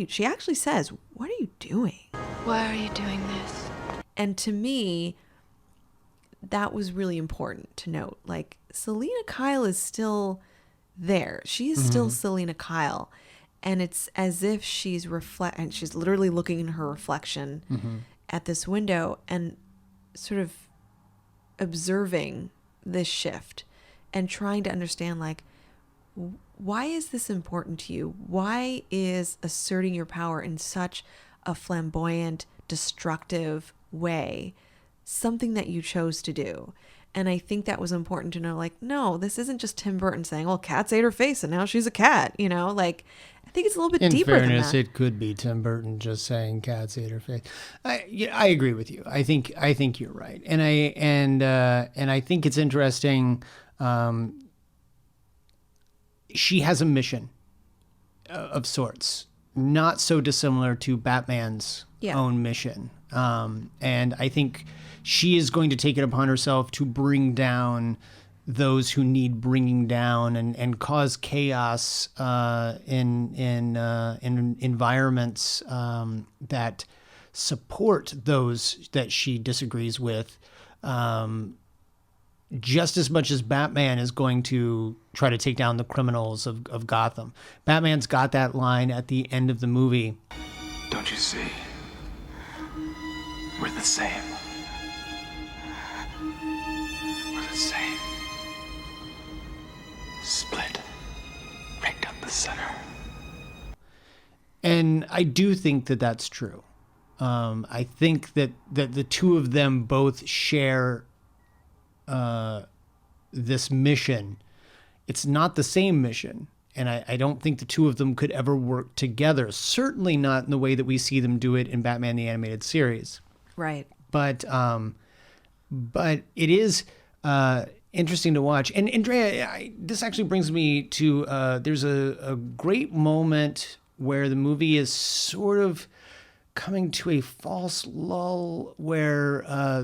she actually says, what are you doing? Why are you doing this? And to me, that was really important to note. Like, Selena Kyle is still there. She is still Selena Kyle. And it's as if she's and she's literally looking in her reflection at this window and sort of observing this shift and trying to understand, like, why is this important to you? Why is asserting your power in such a flamboyant, destructive way something that you chose to do. And I think that was important to know, like, no, this isn't just Tim Burton saying, well, Cats ate her face and now she's a cat, you know, like, I think it's a little bit deeper than that. In fairness, it could be Tim Burton just saying Cats ate her face. I agree with you. I think you're right. And I think it's interesting. She has a mission of sorts, not so dissimilar to Batman's own mission. And I think she is going to take it upon herself to bring down those who need bringing down and cause chaos in environments that support those that she disagrees with, just as much as Batman is going to try to take down the criminals of Gotham. Batman's got that line at the end of the movie. Don't you see? We're the same. We're the same. Split right down the center. And I do think that that's true. I think that the two of them both share this mission. It's not the same mission. And I don't think the two of them could ever work together. Certainly not in the way that we see them do it in Batman the Animated Series. Right. But it is interesting to watch. And Andrea, this actually brings me to there's a great moment where the movie is sort of coming to a false lull where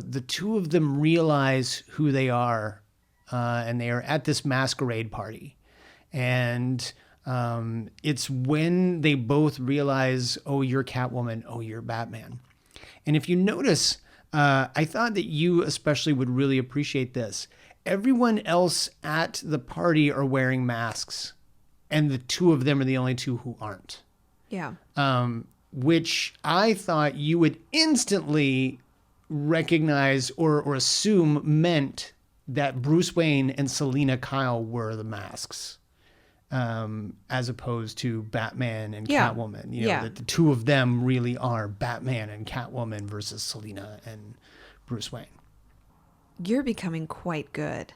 the two of them realize who they are, and they are at this masquerade party. And it's when they both realize, oh, you're Catwoman, oh, you're Batman. And if you notice, I thought that you especially would really appreciate this. Everyone else at the party are wearing masks, and the two of them are the only two who aren't. Yeah. Which I thought you would instantly recognize or assume meant that Bruce Wayne and Selina Kyle were the masks, as opposed to Batman and Catwoman. You know, that the two of them really are Batman and Catwoman versus Selina and Bruce Wayne. You're becoming quite good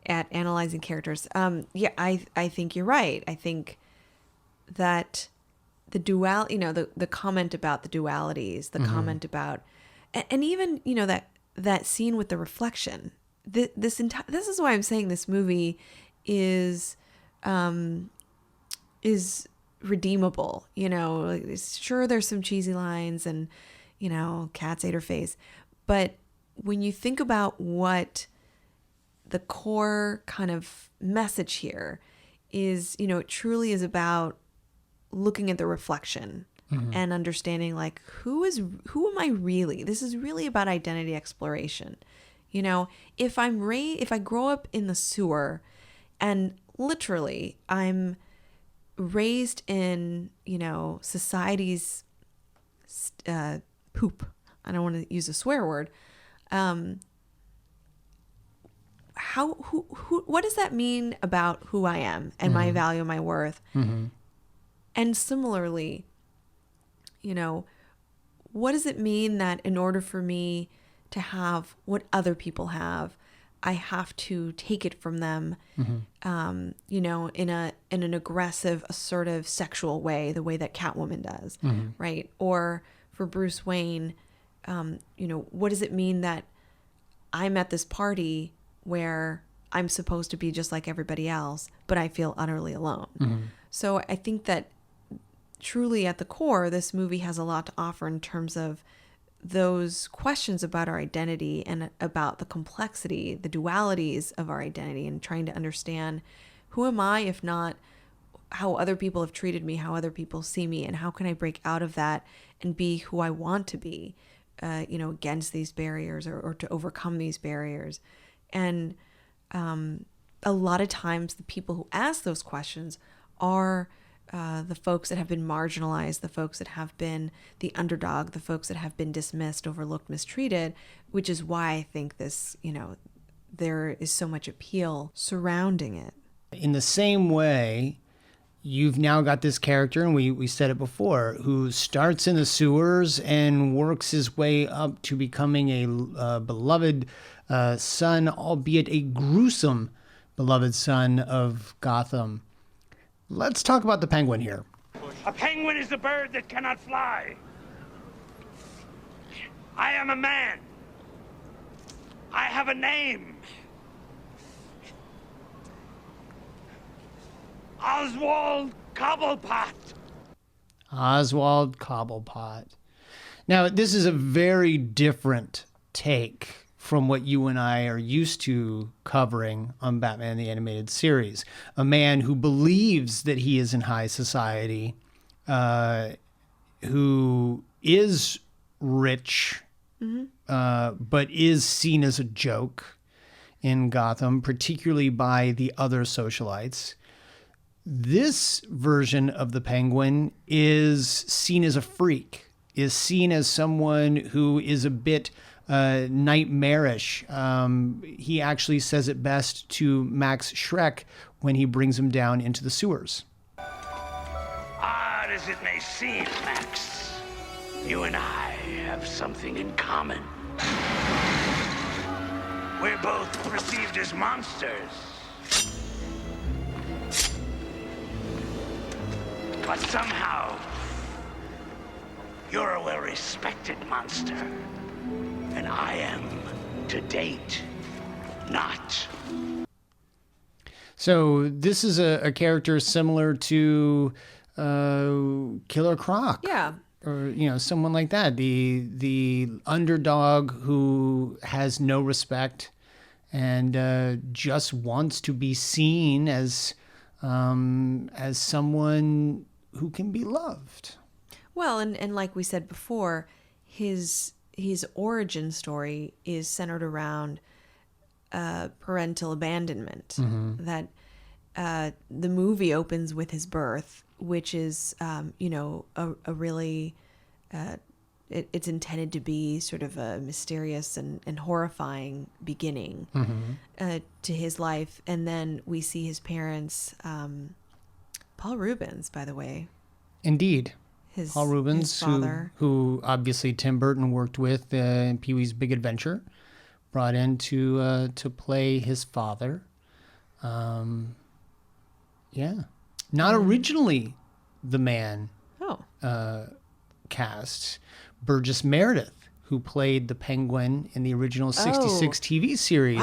at analyzing characters. I think you're right. I think that the the comment about the dualities, the comment about, and even, you know, that scene with the reflection, this is why I'm saying this movie is redeemable. You know, sure, there's some cheesy lines and, you know, Cats ate her face, but when you think about what the core kind of message here is, you know, it truly is about looking at the reflection and understanding, like, who am I really? This is really about identity exploration. You know, if I grow up in the sewer and literally I'm raised in, you know, society's poop. I don't want to use a swear word. What does that mean about who I am and my value and my worth? And similarly, you know, what does it mean that in order for me to have what other people have, I have to take it from them, you know, in an aggressive, assertive, sexual way, the way that Catwoman does, right? Or for Bruce Wayne, you know, what does it mean that I'm at this party where I'm supposed to be just like everybody else, but I feel utterly alone? So I think that truly at the core, this movie has a lot to offer in terms of those questions about our identity and about the complexity, the dualities of our identity, and trying to understand, who am I if not how other people have treated me, how other people see me, and how can I break out of that and be who I want to be, you know, against these barriers or to overcome these barriers. And a lot of times the people who ask those questions are the folks that have been marginalized, the folks that have been the underdog, the folks that have been dismissed, overlooked, mistreated, which is why I think this, you know, there is so much appeal surrounding it. In the same way, you've now got this character, and we said it before, who starts in the sewers and works his way up to becoming a beloved son, albeit a gruesome beloved son of Gotham. Let's talk about the Penguin here. A penguin is a bird that cannot fly. I am a man. I have a name. Oswald Cobblepot. Oswald Cobblepot. Now, this is a very different take from what you and I are used to covering on Batman the Animated Series. A man who believes that he is in high society, who is rich, but is seen as a joke in Gotham, particularly by the other socialites. This version of the Penguin is seen as a freak, is seen as someone who is a bit nightmarish. He actually says it best to Max Shreck when he brings him down into the sewers. Odd as it may seem, Max, you and I have something in common. We're both perceived as monsters. But somehow, you're a well-respected monster. And I am, to date, not. So this is a character similar to Killer Croc. Yeah. Or, someone like that. The underdog who has no respect and just wants to be seen as someone who can be loved. Well, and like we said before, his origin story is centered around parental abandonment. That the movie opens with his birth, which is a really it's intended to be sort of a mysterious and horrifying beginning to his life. And then we see his parents, Paul Rubens, by the way. Indeed. Paul Rubens, his father. who obviously Tim Burton worked with in Pee-wee's Big Adventure, brought in to play his father. Not originally the man cast. Burgess Meredith, who played the Penguin in the original 66 TV series,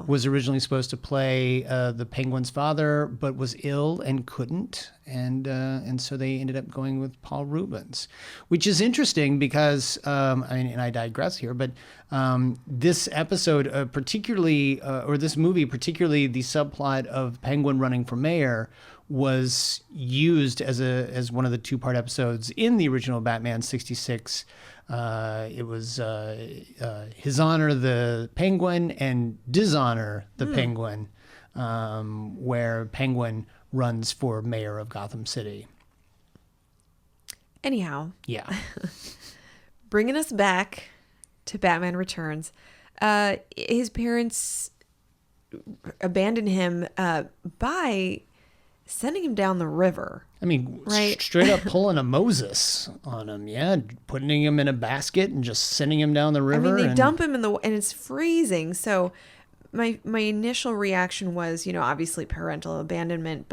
was originally supposed to play the Penguin's father, but was ill and couldn't, and so they ended up going with Paul Rubens, which is interesting because and I digress here, but this episode, particularly, or this movie, particularly the subplot of Penguin running for mayor, was used as one of the two-part episodes in the original Batman 66. It was His Honor the Penguin and Dishonor the Penguin, where Penguin runs for mayor of Gotham City. Anyhow. Yeah. Bringing us back to Batman Returns. His parents abandoned him by sending him down the river. I mean, right? Straight up pulling a Moses on him, putting him in a basket and just sending him down the river. I mean, they dump him and it's freezing. So my initial reaction was, obviously parental abandonment,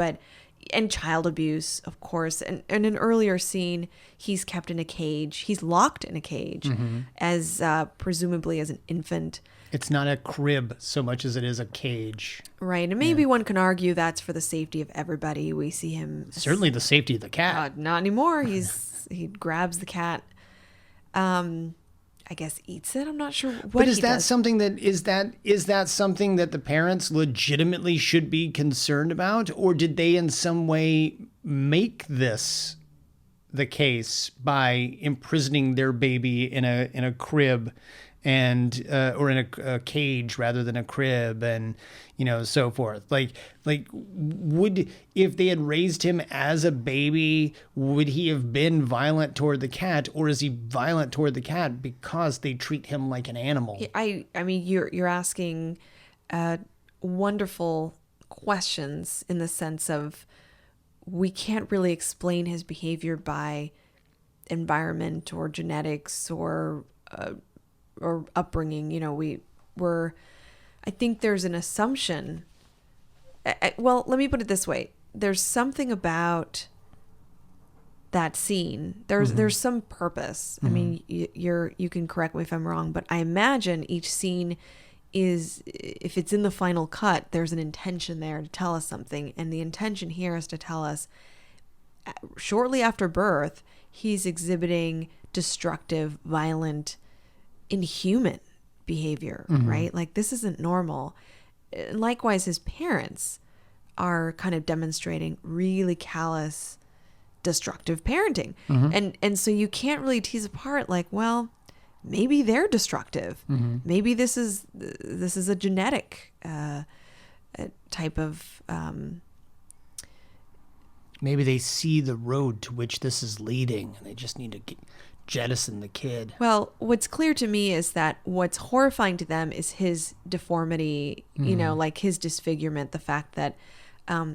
and child abuse, of course. And in an earlier scene, he's kept in a cage. He's locked in a cage as presumably as an infant. It's not a crib so much as it is a cage. Right. And maybe one can argue that's for the safety of everybody. We see him. Certainly the safety of the cat. Not anymore. He grabs the cat. I guess eats it. I'm not sure what But is he that does. something that is that something that the parents legitimately should be concerned about? Or did they in some way make this the case by imprisoning their baby in a crib and or in a cage rather than a crib, and so forth? Like would, if they had raised him as a baby, would he have been violent toward the cat, or is he violent toward the cat because they treat him like an animal? I mean, you're asking wonderful questions in the sense of we can't really explain his behavior by environment or genetics or upbringing. You know, I think there's an assumption. Well, let me put it this way. There's something about that scene. There's some purpose. I mean, you can correct me if I'm wrong, but I imagine each scene is, if it's in the final cut, there's an intention there to tell us something. And the intention here is to tell us shortly after birth, he's exhibiting destructive, violent, inhuman behavior, right? Like, this isn't normal. Likewise, his parents are kind of demonstrating really callous, destructive parenting. And so you can't really tease apart, like, well, maybe they're destructive. Maybe this is a genetic type of maybe they see the road to which this is leading and they just need to jettison the kid. Well, what's clear to me is that what's horrifying to them is his deformity, you know, like his disfigurement, the fact that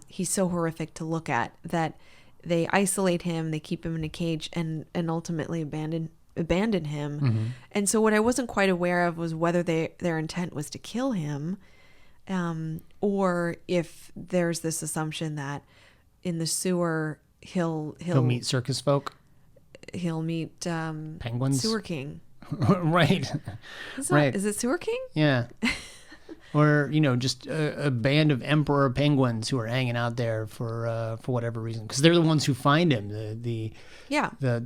he's so horrific to look at that they isolate him, they keep him in a cage, and ultimately abandon him. And so what I wasn't quite aware of was whether their intent was to kill him, or if there's this assumption that in the sewer he'll meet circus folk. He'll meet penguins, Sewer King. Right. Right. Is it Sewer King? Yeah. Or, you know, just a band of emperor penguins who are hanging out there for whatever reason, because they're the ones who find him. The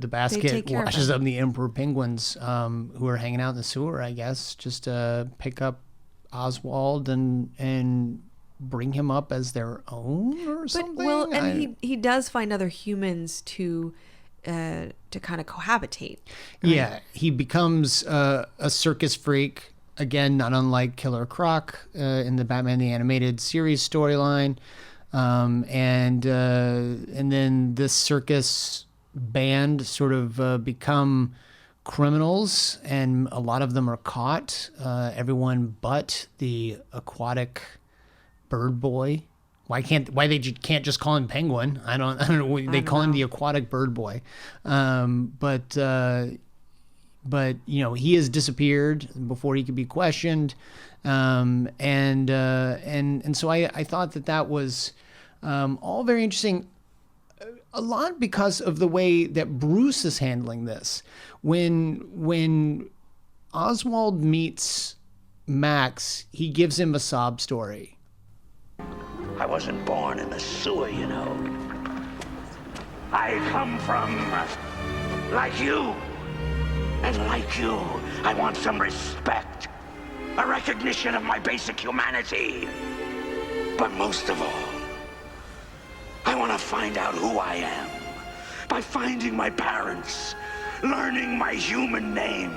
basket washes up the emperor penguins who are hanging out in the sewer, I guess, just pick up Oswald and bring him up as their own or something. Well, and he does find other humans to kind of cohabitate. Right? Yeah, he becomes a circus freak. Again, not unlike Killer Croc in the Batman the Animated Series storyline, and then this circus band sort of become criminals, and a lot of them are caught. Everyone but the aquatic bird boy. Why they can't just call him Penguin? I don't know. They call him the aquatic bird boy, But you know, he has disappeared before he could be questioned, and so I thought that was all very interesting. A lot because of the way that Bruce is handling this. When Oswald meets Max, he gives him a sob story. I wasn't born in the sewer, you know. I come from like you. And like you, I want some respect, a recognition of my basic humanity. But most of all, I want to find out who I am by finding my parents, learning my human name.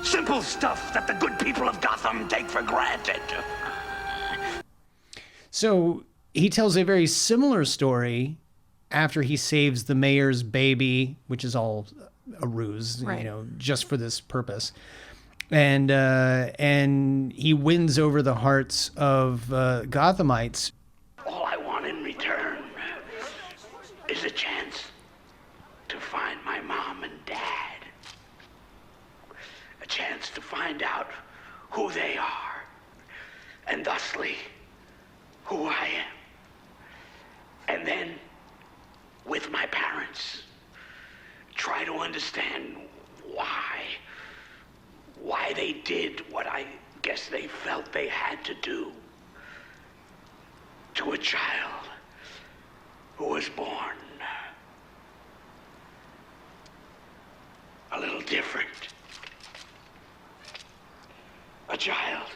Simple stuff that the good people of Gotham take for granted. So he tells a very similar story after he saves the mayor's baby, which is all a ruse, right, you know, just for this purpose. And he wins over the hearts of Gothamites. All I want in return is a chance to find my mom and dad. A chance to find out who they are, and thusly, who I am. And then, with my parents, try to understand why they did what I guess they felt they had to do to a child who was born a little different. A child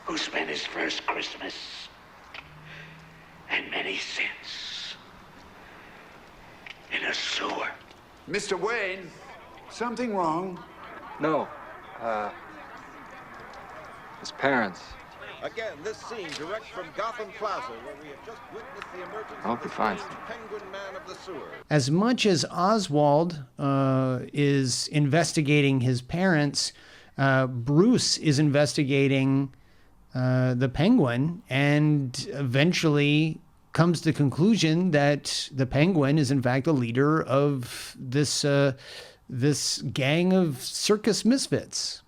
who spent his first Christmas and many since in a sewer. Mr. Wayne, something wrong? No. His parents. Again, this scene direct from Gotham Plaza, where we have just witnessed the emergence I hope he finds them. Penguin Man of the sewer. As much as Oswald is investigating his parents, Bruce is investigating the Penguin and eventually comes to the conclusion that the Penguin is in fact a leader of this gang of circus misfits.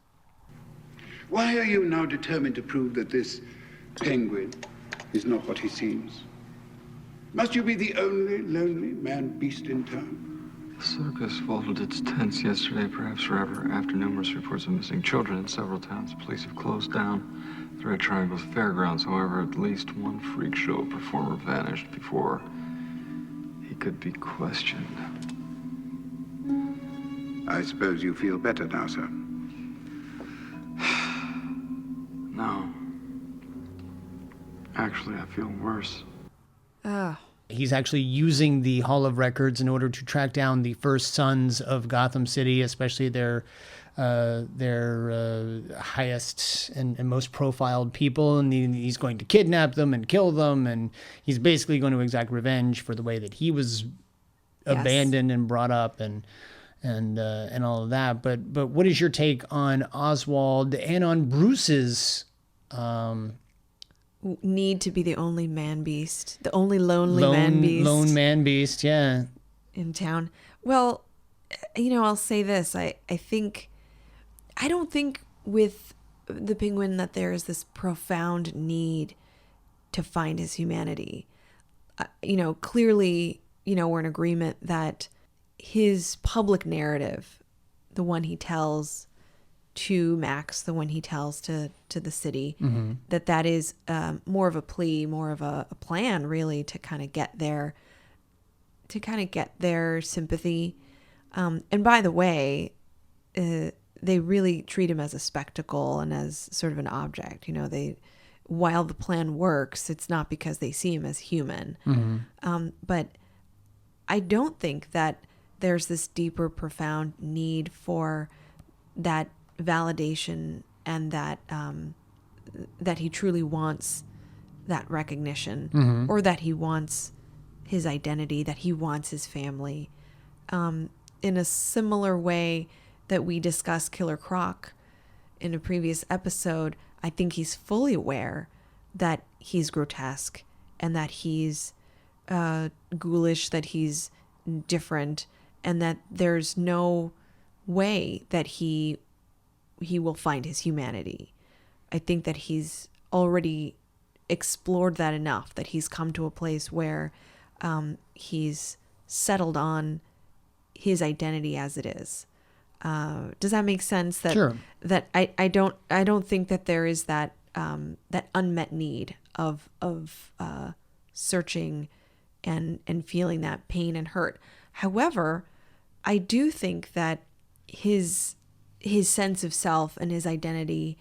Why are you now determined to prove that this Penguin is not what he seems? Must you be the only lonely man-beast in town? The circus folded its tents yesterday, perhaps forever, after numerous reports of missing children in several towns. Police have closed down the Red Triangle's fairgrounds. However, at least one freak show performer vanished before he could be questioned. I suppose you feel better now, sir. No. Actually, I feel worse. He's actually using the Hall of Records in order to track down the first sons of Gotham City, especially their highest and most profiled people. And he's going to kidnap them and kill them. And he's basically going to exact revenge for the way that he was abandoned and brought up and all of that. But what is your take on Oswald and on Bruce's need to be the only man beast, the only man beast, lone man beast, yeah, in town? Well, I'll say this: I don't think with the Penguin that there is this profound need to find his humanity. Clearly, we're in agreement that his public narrative, the one he tells to Max, the one he tells to the city, that is more of a plea, more of a plan, really, to kind of get their sympathy. And by the way, they really treat him as a spectacle and as sort of an object. While the plan works, it's not because they see him as human. But I don't think that there's this deeper, profound need for that validation and that he truly wants that recognition, or that he wants his identity, that he wants his family. In a similar way that we discussed Killer Croc in a previous episode, I think he's fully aware that he's grotesque and that he's ghoulish, that he's different, and that there's no way that he will find his humanity. I think that he's already explored that enough, that he's come to a place where he's settled on his identity as it is. Does that make sense? That sure. That I don't think that there is that that unmet need of searching and feeling that pain and hurt. However, I do think that his sense of self and his identity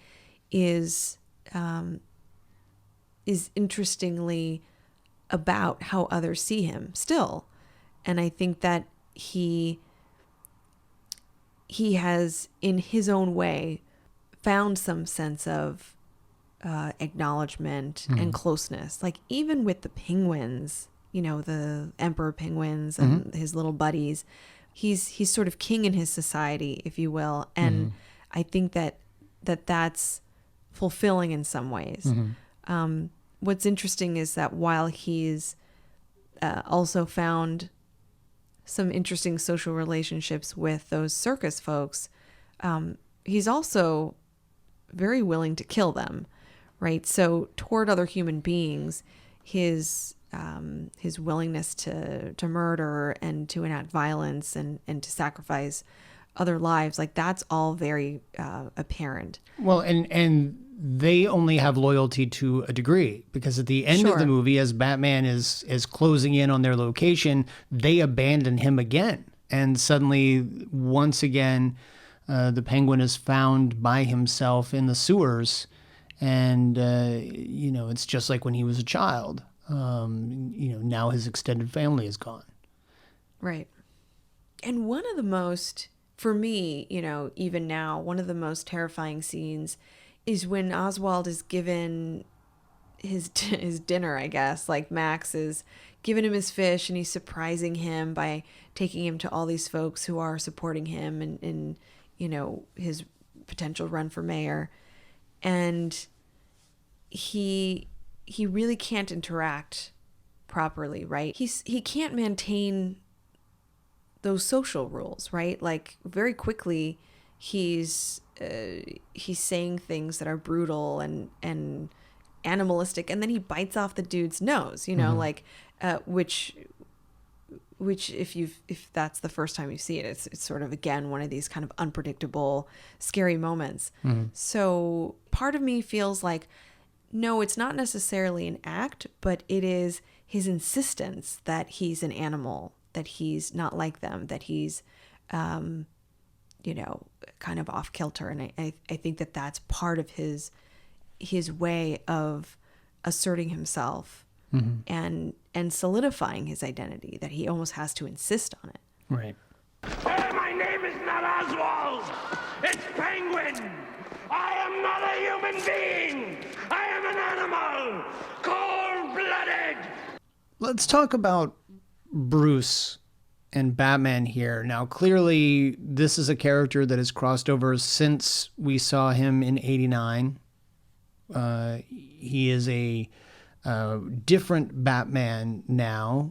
is interestingly about how others see him still. And I think that he has, in his own way, found some sense of acknowledgement and closeness. Like, even with the penguins, the emperor penguins and his little buddies, he's sort of king in his society, if you will. And I think that's fulfilling in some ways. What's interesting is that while he's also found some interesting social relationships with those circus folks, he's also very willing to kill them, right? So toward other human beings, his willingness to murder and to enact violence and to sacrifice other lives, like, that's all very apparent. Well, and they only have loyalty to a degree, because at the end of the movie, as Batman is closing in on their location, they abandon him again. And suddenly, once again, the Penguin is found by himself in the sewers. And, it's just like when he was a child. Now his extended family is gone. Right. And one of the most, for me, even now, one of the most terrifying scenes is when Oswald is given his dinner, I guess. Like, Max is giving him his fish and he's surprising him by taking him to all these folks who are supporting him in his potential run for mayor. And he really can't interact properly, right? He can't maintain those social rules, right? Like very quickly he's saying things that are brutal and animalistic, and then he bites off the dude's nose, you know, like which if that's the first time you see it, it's sort of, again, one of these kind of unpredictable, scary moments. So part of me feels like, no, it's not necessarily an act, but it is his insistence that he's an animal, that he's not like them, that he's, you know, kind of off kilter. And I think that that's part of his way of asserting himself and solidifying his identity, that he almost has to insist on it. Right. Hey, my name is not Oswald. It's Penguin. I am not a human being. I am an animal. Cold-blooded. Let's talk about Bruce and Batman here. Now, clearly, this is a character that has crossed over since we saw him in '89. He is a different Batman now.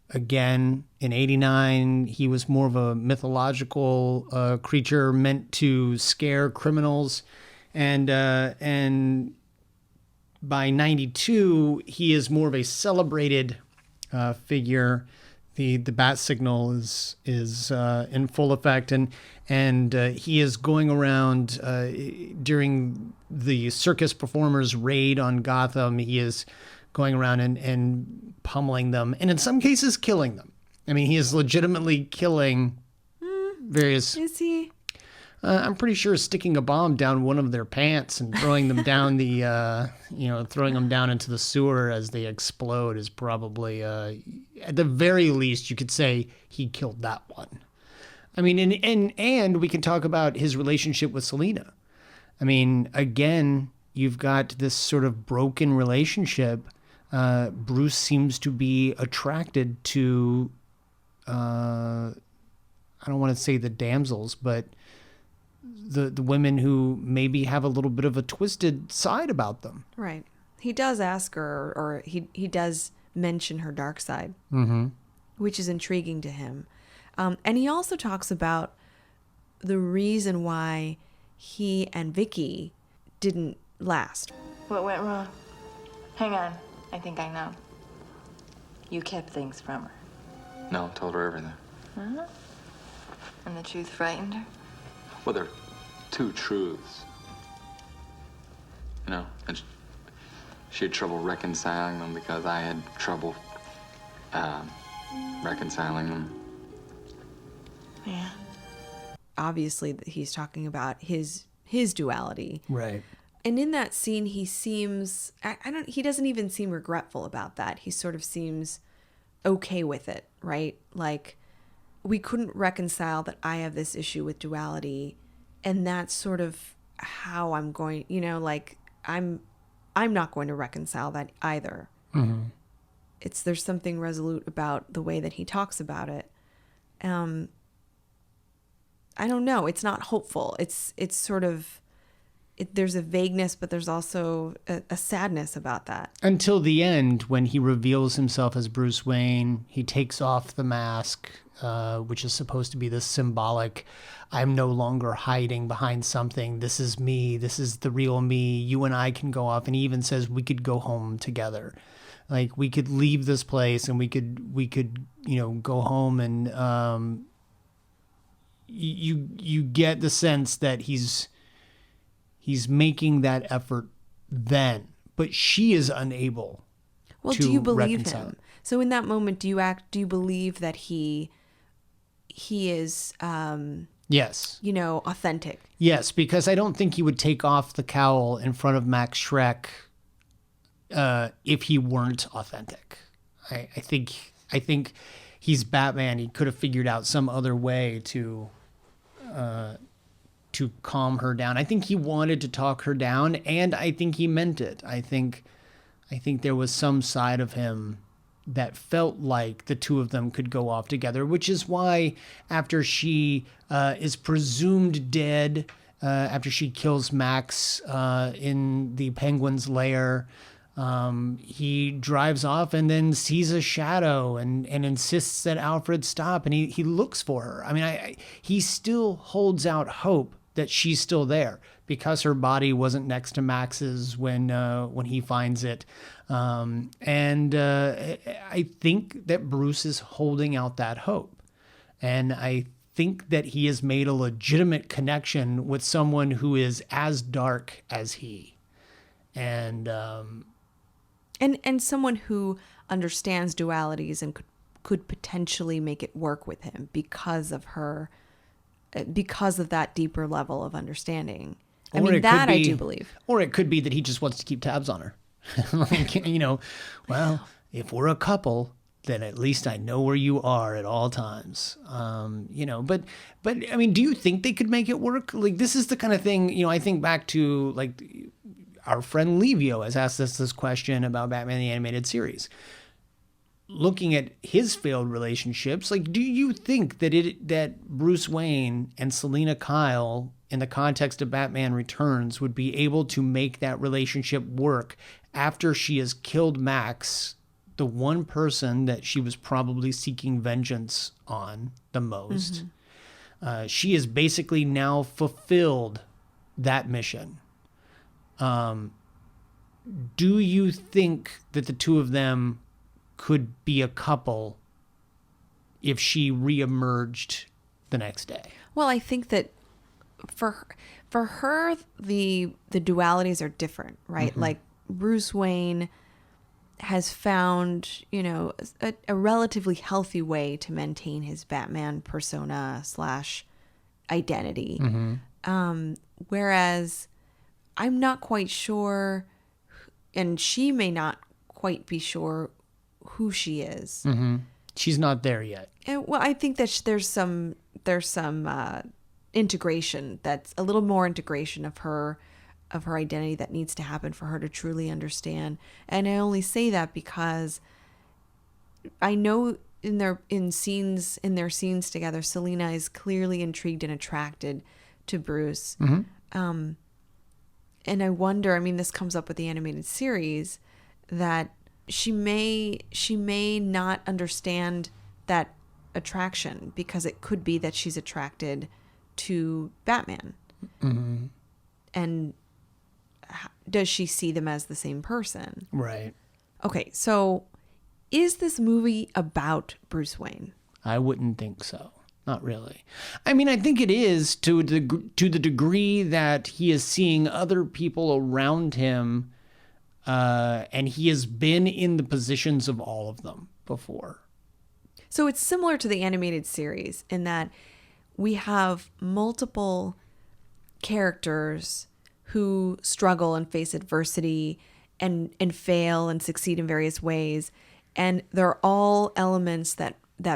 Again, in '89, he was more of a mythological creature meant to scare criminals. And by '92, he is more of a celebrated figure. The bat signal is in full effect, and he is going around during the circus performers' raid on Gotham. He is going around and pummeling them, and in some cases killing them. I mean, he is legitimately killing various. Is he? I'm pretty sure sticking a bomb down one of their pants and throwing them down throwing them down into the sewer as they explode is probably, at the very least, you could say he killed that one. I mean, and we can talk about his relationship with Selina. I mean, again, you've got this sort of broken relationship. Bruce seems to be attracted to, I don't want to say the damsels, but the women who maybe have a little bit of a twisted side about them. Right. He does ask her, or he does mention her dark side, which is intriguing to him. And he also talks about the reason why he and Vicky didn't last. What went wrong? Hang on. I think I know. You kept things from her. No, told her everything. Huh? And the truth frightened her? Well, there are two truths. You know, and she had trouble reconciling them because I had trouble reconciling them. Yeah. Obviously, he's talking about his duality. Right. And in that scene, he seems, he doesn't even seem regretful about that. He sort of seems okay with it, right? Like, we couldn't reconcile that I have this issue with duality, and that's sort of how I'm going, like, I'm not going to reconcile that either. There's something resolute about the way that he talks about it. I don't know. It's not hopeful. It's sort of, there's a vagueness, but there's also a sadness about that. Until the end, when he reveals himself as Bruce Wayne, he takes off the mask, which is supposed to be this symbolic, I'm no longer hiding behind something. This is me. This is the real me. You and I can go off. And he even says we could go home together. Like, we could leave this place and we could go home. And you get the sense that he's making that effort then, but she is unable. Well, to do you believe reconcile. him? So in that moment, do you believe that he is, Yes. authentic? Yes, because I don't think he would take off the cowl in front of Max Shreck if he weren't authentic. I think he's Batman. He could have figured out some other way to calm her down. I think he wanted to talk her down, and I think he meant it. I think there was some side of him that felt like the two of them could go off together, which is why after she is presumed dead, after she kills Max in the Penguin's lair, He drives off and then sees a shadow and insists that Alfred stop, and he looks for her. I mean, he still holds out hope that she's still there because her body wasn't next to Max's when he finds it. I think that Bruce is holding out that hope. And I think that he has made a legitimate connection with someone who is as dark as he. And someone who understands dualities and could potentially make it work with him because of that deeper level of understanding. I do believe. Or it could be that he just wants to keep tabs on her. Well, if we're a couple, then at least I know where you are at all times. But I mean, do you think they could make it work? Like, this is the kind of thing, I think back to, like, our friend Levio has asked us this question about Batman the Animated Series. Looking at his failed relationships, like, do you think that Bruce Wayne and Selina Kyle, in the context of Batman Returns, would be able to make that relationship work after she has killed Max, the one person that she was probably seeking vengeance on the most? Mm-hmm. She has basically now fulfilled that mission. Do you think that the two of them could be a couple if she reemerged the next day? Well, I think that for her, the dualities are different, right? Mm-hmm. Like, Bruce Wayne has found, a relatively healthy way to maintain his Batman persona / identity. Mm-hmm. Whereas I'm not quite sure, and she may not quite be sure who she is. Mm-hmm. She's not there yet. Well, I think that there's some integration, that's a little more integration of her identity that needs to happen for her to truly understand. And I only say that because I know in their scenes together, Selina is clearly intrigued and attracted to Bruce. Mm-hmm. And I wonder, I mean, this comes up with the animated series, that she may not understand that attraction, because it could be that she's attracted to Batman. Mm-hmm. And does she see them as the same person? Right. Okay, so is this movie about Bruce Wayne? I wouldn't think so. Not really. I mean, I think it is to the degree that he is seeing other people around him, and he has been in the positions of all of them before. So it's similar to the animated series in that we have multiple characters who struggle and face adversity and fail and succeed in various ways. And they're all elements that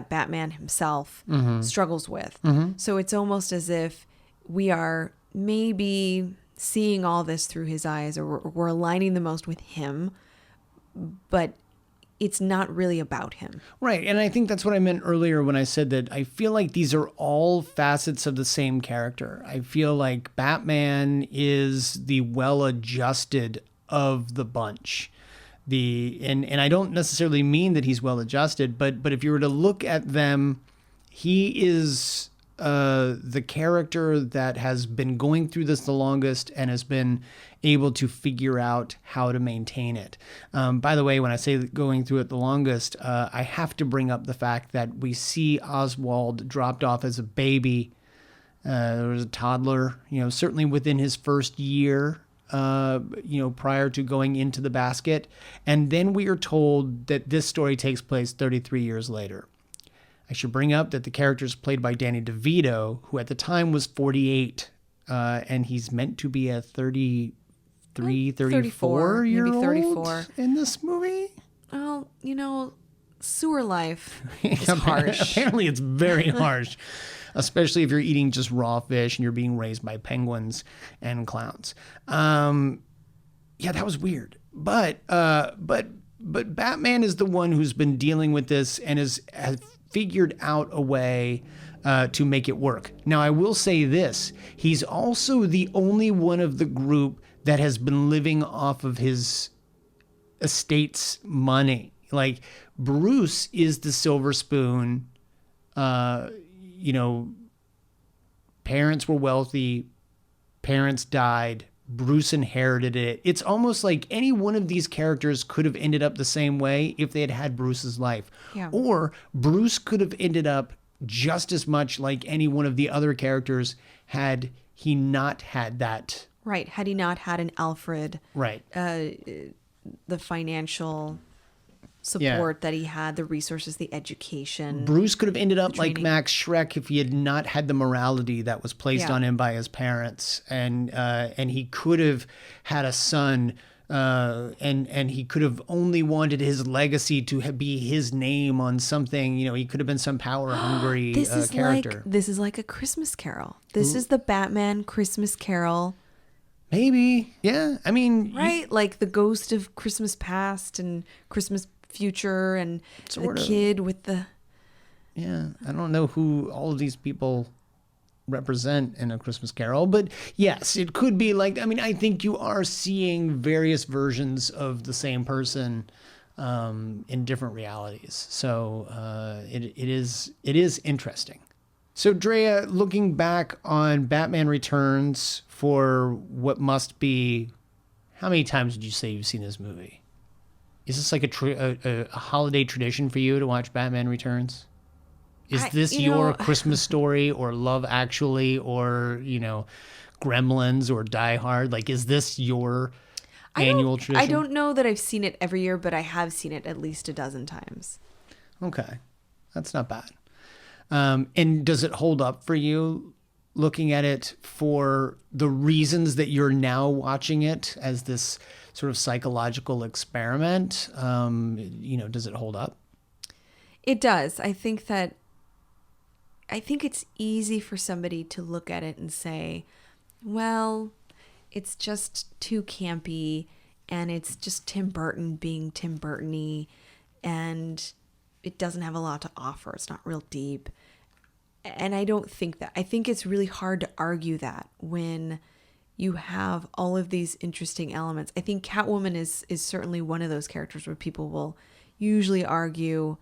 Batman himself mm-hmm. struggles with. Mm-hmm. So it's almost as if we are maybe seeing all this through his eyes, or we're aligning the most with him, but it's not really about him. Right. And I think that's what I meant earlier when I said that I feel like these are all facets of the same character. I feel like Batman is the well-adjusted of the bunch. And I don't necessarily mean that he's well-adjusted, but if you were to look at them, he is the character that has been going through this the longest and has been able to figure out how to maintain it. By the way, when I say going through it the longest, I have to bring up the fact that we see Oswald dropped off as a baby. There was a toddler, certainly within his first year, prior to going into the basket. And then we are told that this story takes place 33 years later. I should bring up that the character is played by Danny DeVito, who at the time was 48, and he's meant to be a 34-year-old 34 in this movie. Well, sewer life is harsh. Apparently it's very harsh, especially if you're eating just raw fish and you're being raised by penguins and clowns. Yeah, that was weird. But Batman is the one who's been dealing with this and has figured out a way to make it work. Now, I will say this. He's also the only one of the group that has been living off of his estate's money. Like, Bruce is the silver spoon. You know, parents were wealthy, parents died, Bruce inherited it. It's almost like any one of these characters could have ended up the same way if they had had Bruce's life. Yeah. Or Bruce could have ended up just as much like any one of the other characters had he not had that. Right. Had he not had an Alfred. Right. The financial support that he had, the resources, the education. Bruce could have ended up like Max Shreck if he had not had the morality that was placed on him by his parents, and he could have had a son, and he could have only wanted his legacy to be his name on something. You know, he could have been some power hungry character. This is like a Christmas Carol. This is the Batman Christmas Carol. Maybe, yeah. I mean, right, like the ghost of Christmas past and Christmas future, and the kid with the. Yeah, I don't know who all of these people represent in A Christmas Carol, but yes, it could be like. I mean, I think you are seeing various versions of the same person in different realities. So it is interesting. So Drea, looking back on Batman Returns for what must be, how many times would you say you've seen this movie? Is this like a holiday tradition for you to watch Batman Returns? Is this your Christmas Story or Love Actually or, you know, Gremlins or Die Hard? Like, is this your annual tradition? I don't know that I've seen it every year, but I have seen it at least a dozen times. Okay. That's not bad. And does it hold up for you looking at it for the reasons that you're now watching it as this sort of psychological experiment? You know, does it hold up? It does. I think it's easy for somebody to look at it and say, well, it's just too campy and it's just Tim Burton being Tim Burton-y and it doesn't have a lot to offer. It's not real deep. And I don't think that. I think it's really hard to argue that when you have all of these interesting elements. I think Catwoman is certainly one of those characters where people will usually argue,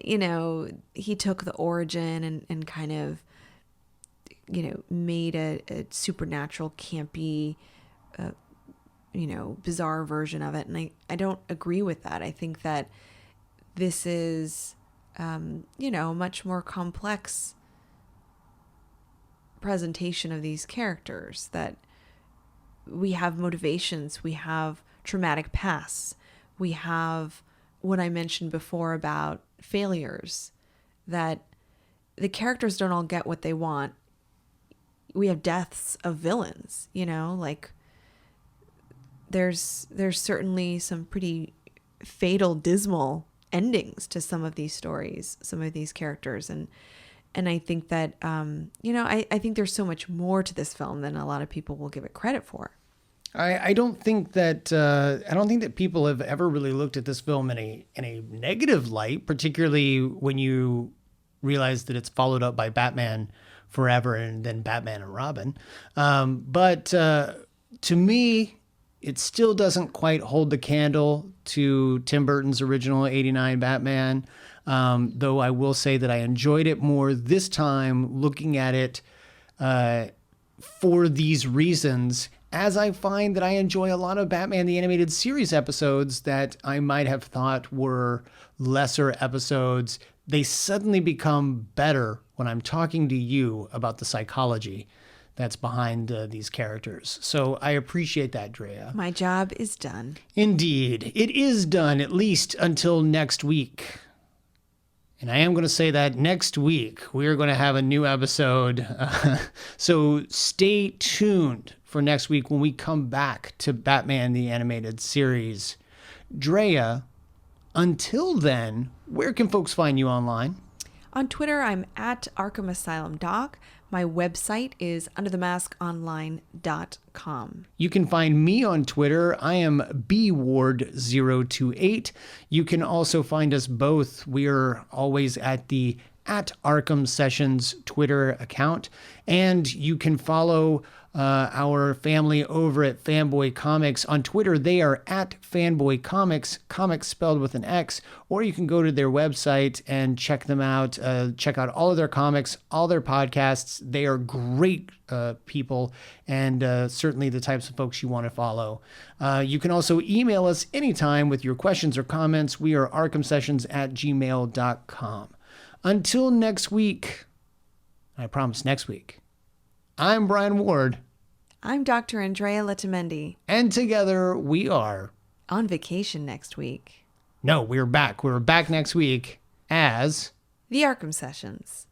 you know, he took the origin and kind of, you know, made a supernatural, campy, you know, bizarre version of it. And I don't agree with that. I think that this is, you know, a much more complex presentation of these characters, that we have motivations, we have traumatic pasts, we have what I mentioned before about failures, that the characters don't all get what they want. We have deaths of villains, you know, like there's certainly some pretty fatal, dismal endings to some of these stories, some of these characters. And I think that, you know, I think there's so much more to this film than a lot of people will give it credit for. I don't think that people have ever really looked at this film in a negative light, particularly when you realize that it's followed up by Batman Forever and then Batman and Robin. But to me, it still doesn't quite hold the candle to Tim Burton's original 89 Batman, though I will say that I enjoyed it more this time looking at it for these reasons, as I find that I enjoy a lot of Batman the Animated Series episodes that I might have thought were lesser episodes. They suddenly become better when I'm talking to you about the psychology that's behind these characters. So I appreciate that, Drea. My job is done. Indeed. It is done, at least until next week. And I am going to say that next week we're going to have a new episode. So stay tuned for next week when we come back to Batman the Animated Series. Drea, until then, where can folks find you online? On Twitter, I'm at Arkham Asylum Doc. My website is underthemaskonline.com. You can find me on Twitter. I am bward028. You can also find us both. We are always at the at Arkham Sessions Twitter account. And you can follow our family over at Fanboy Comics. On Twitter, they are at Fanboy Comics, comics spelled with an X, or you can go to their website and check them out. Check out all of their comics, all their podcasts. They are great people and certainly the types of folks you want to follow. You can also email us anytime with your questions or comments. We are arkhamsessions@gmail.com. Until next week, I promise next week, I'm Brian Ward. I'm Dr. Andrea Letamendi. And together we are... on vacation next week. No, we're back. We're back next week as... the Arkham Sessions.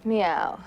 Meow.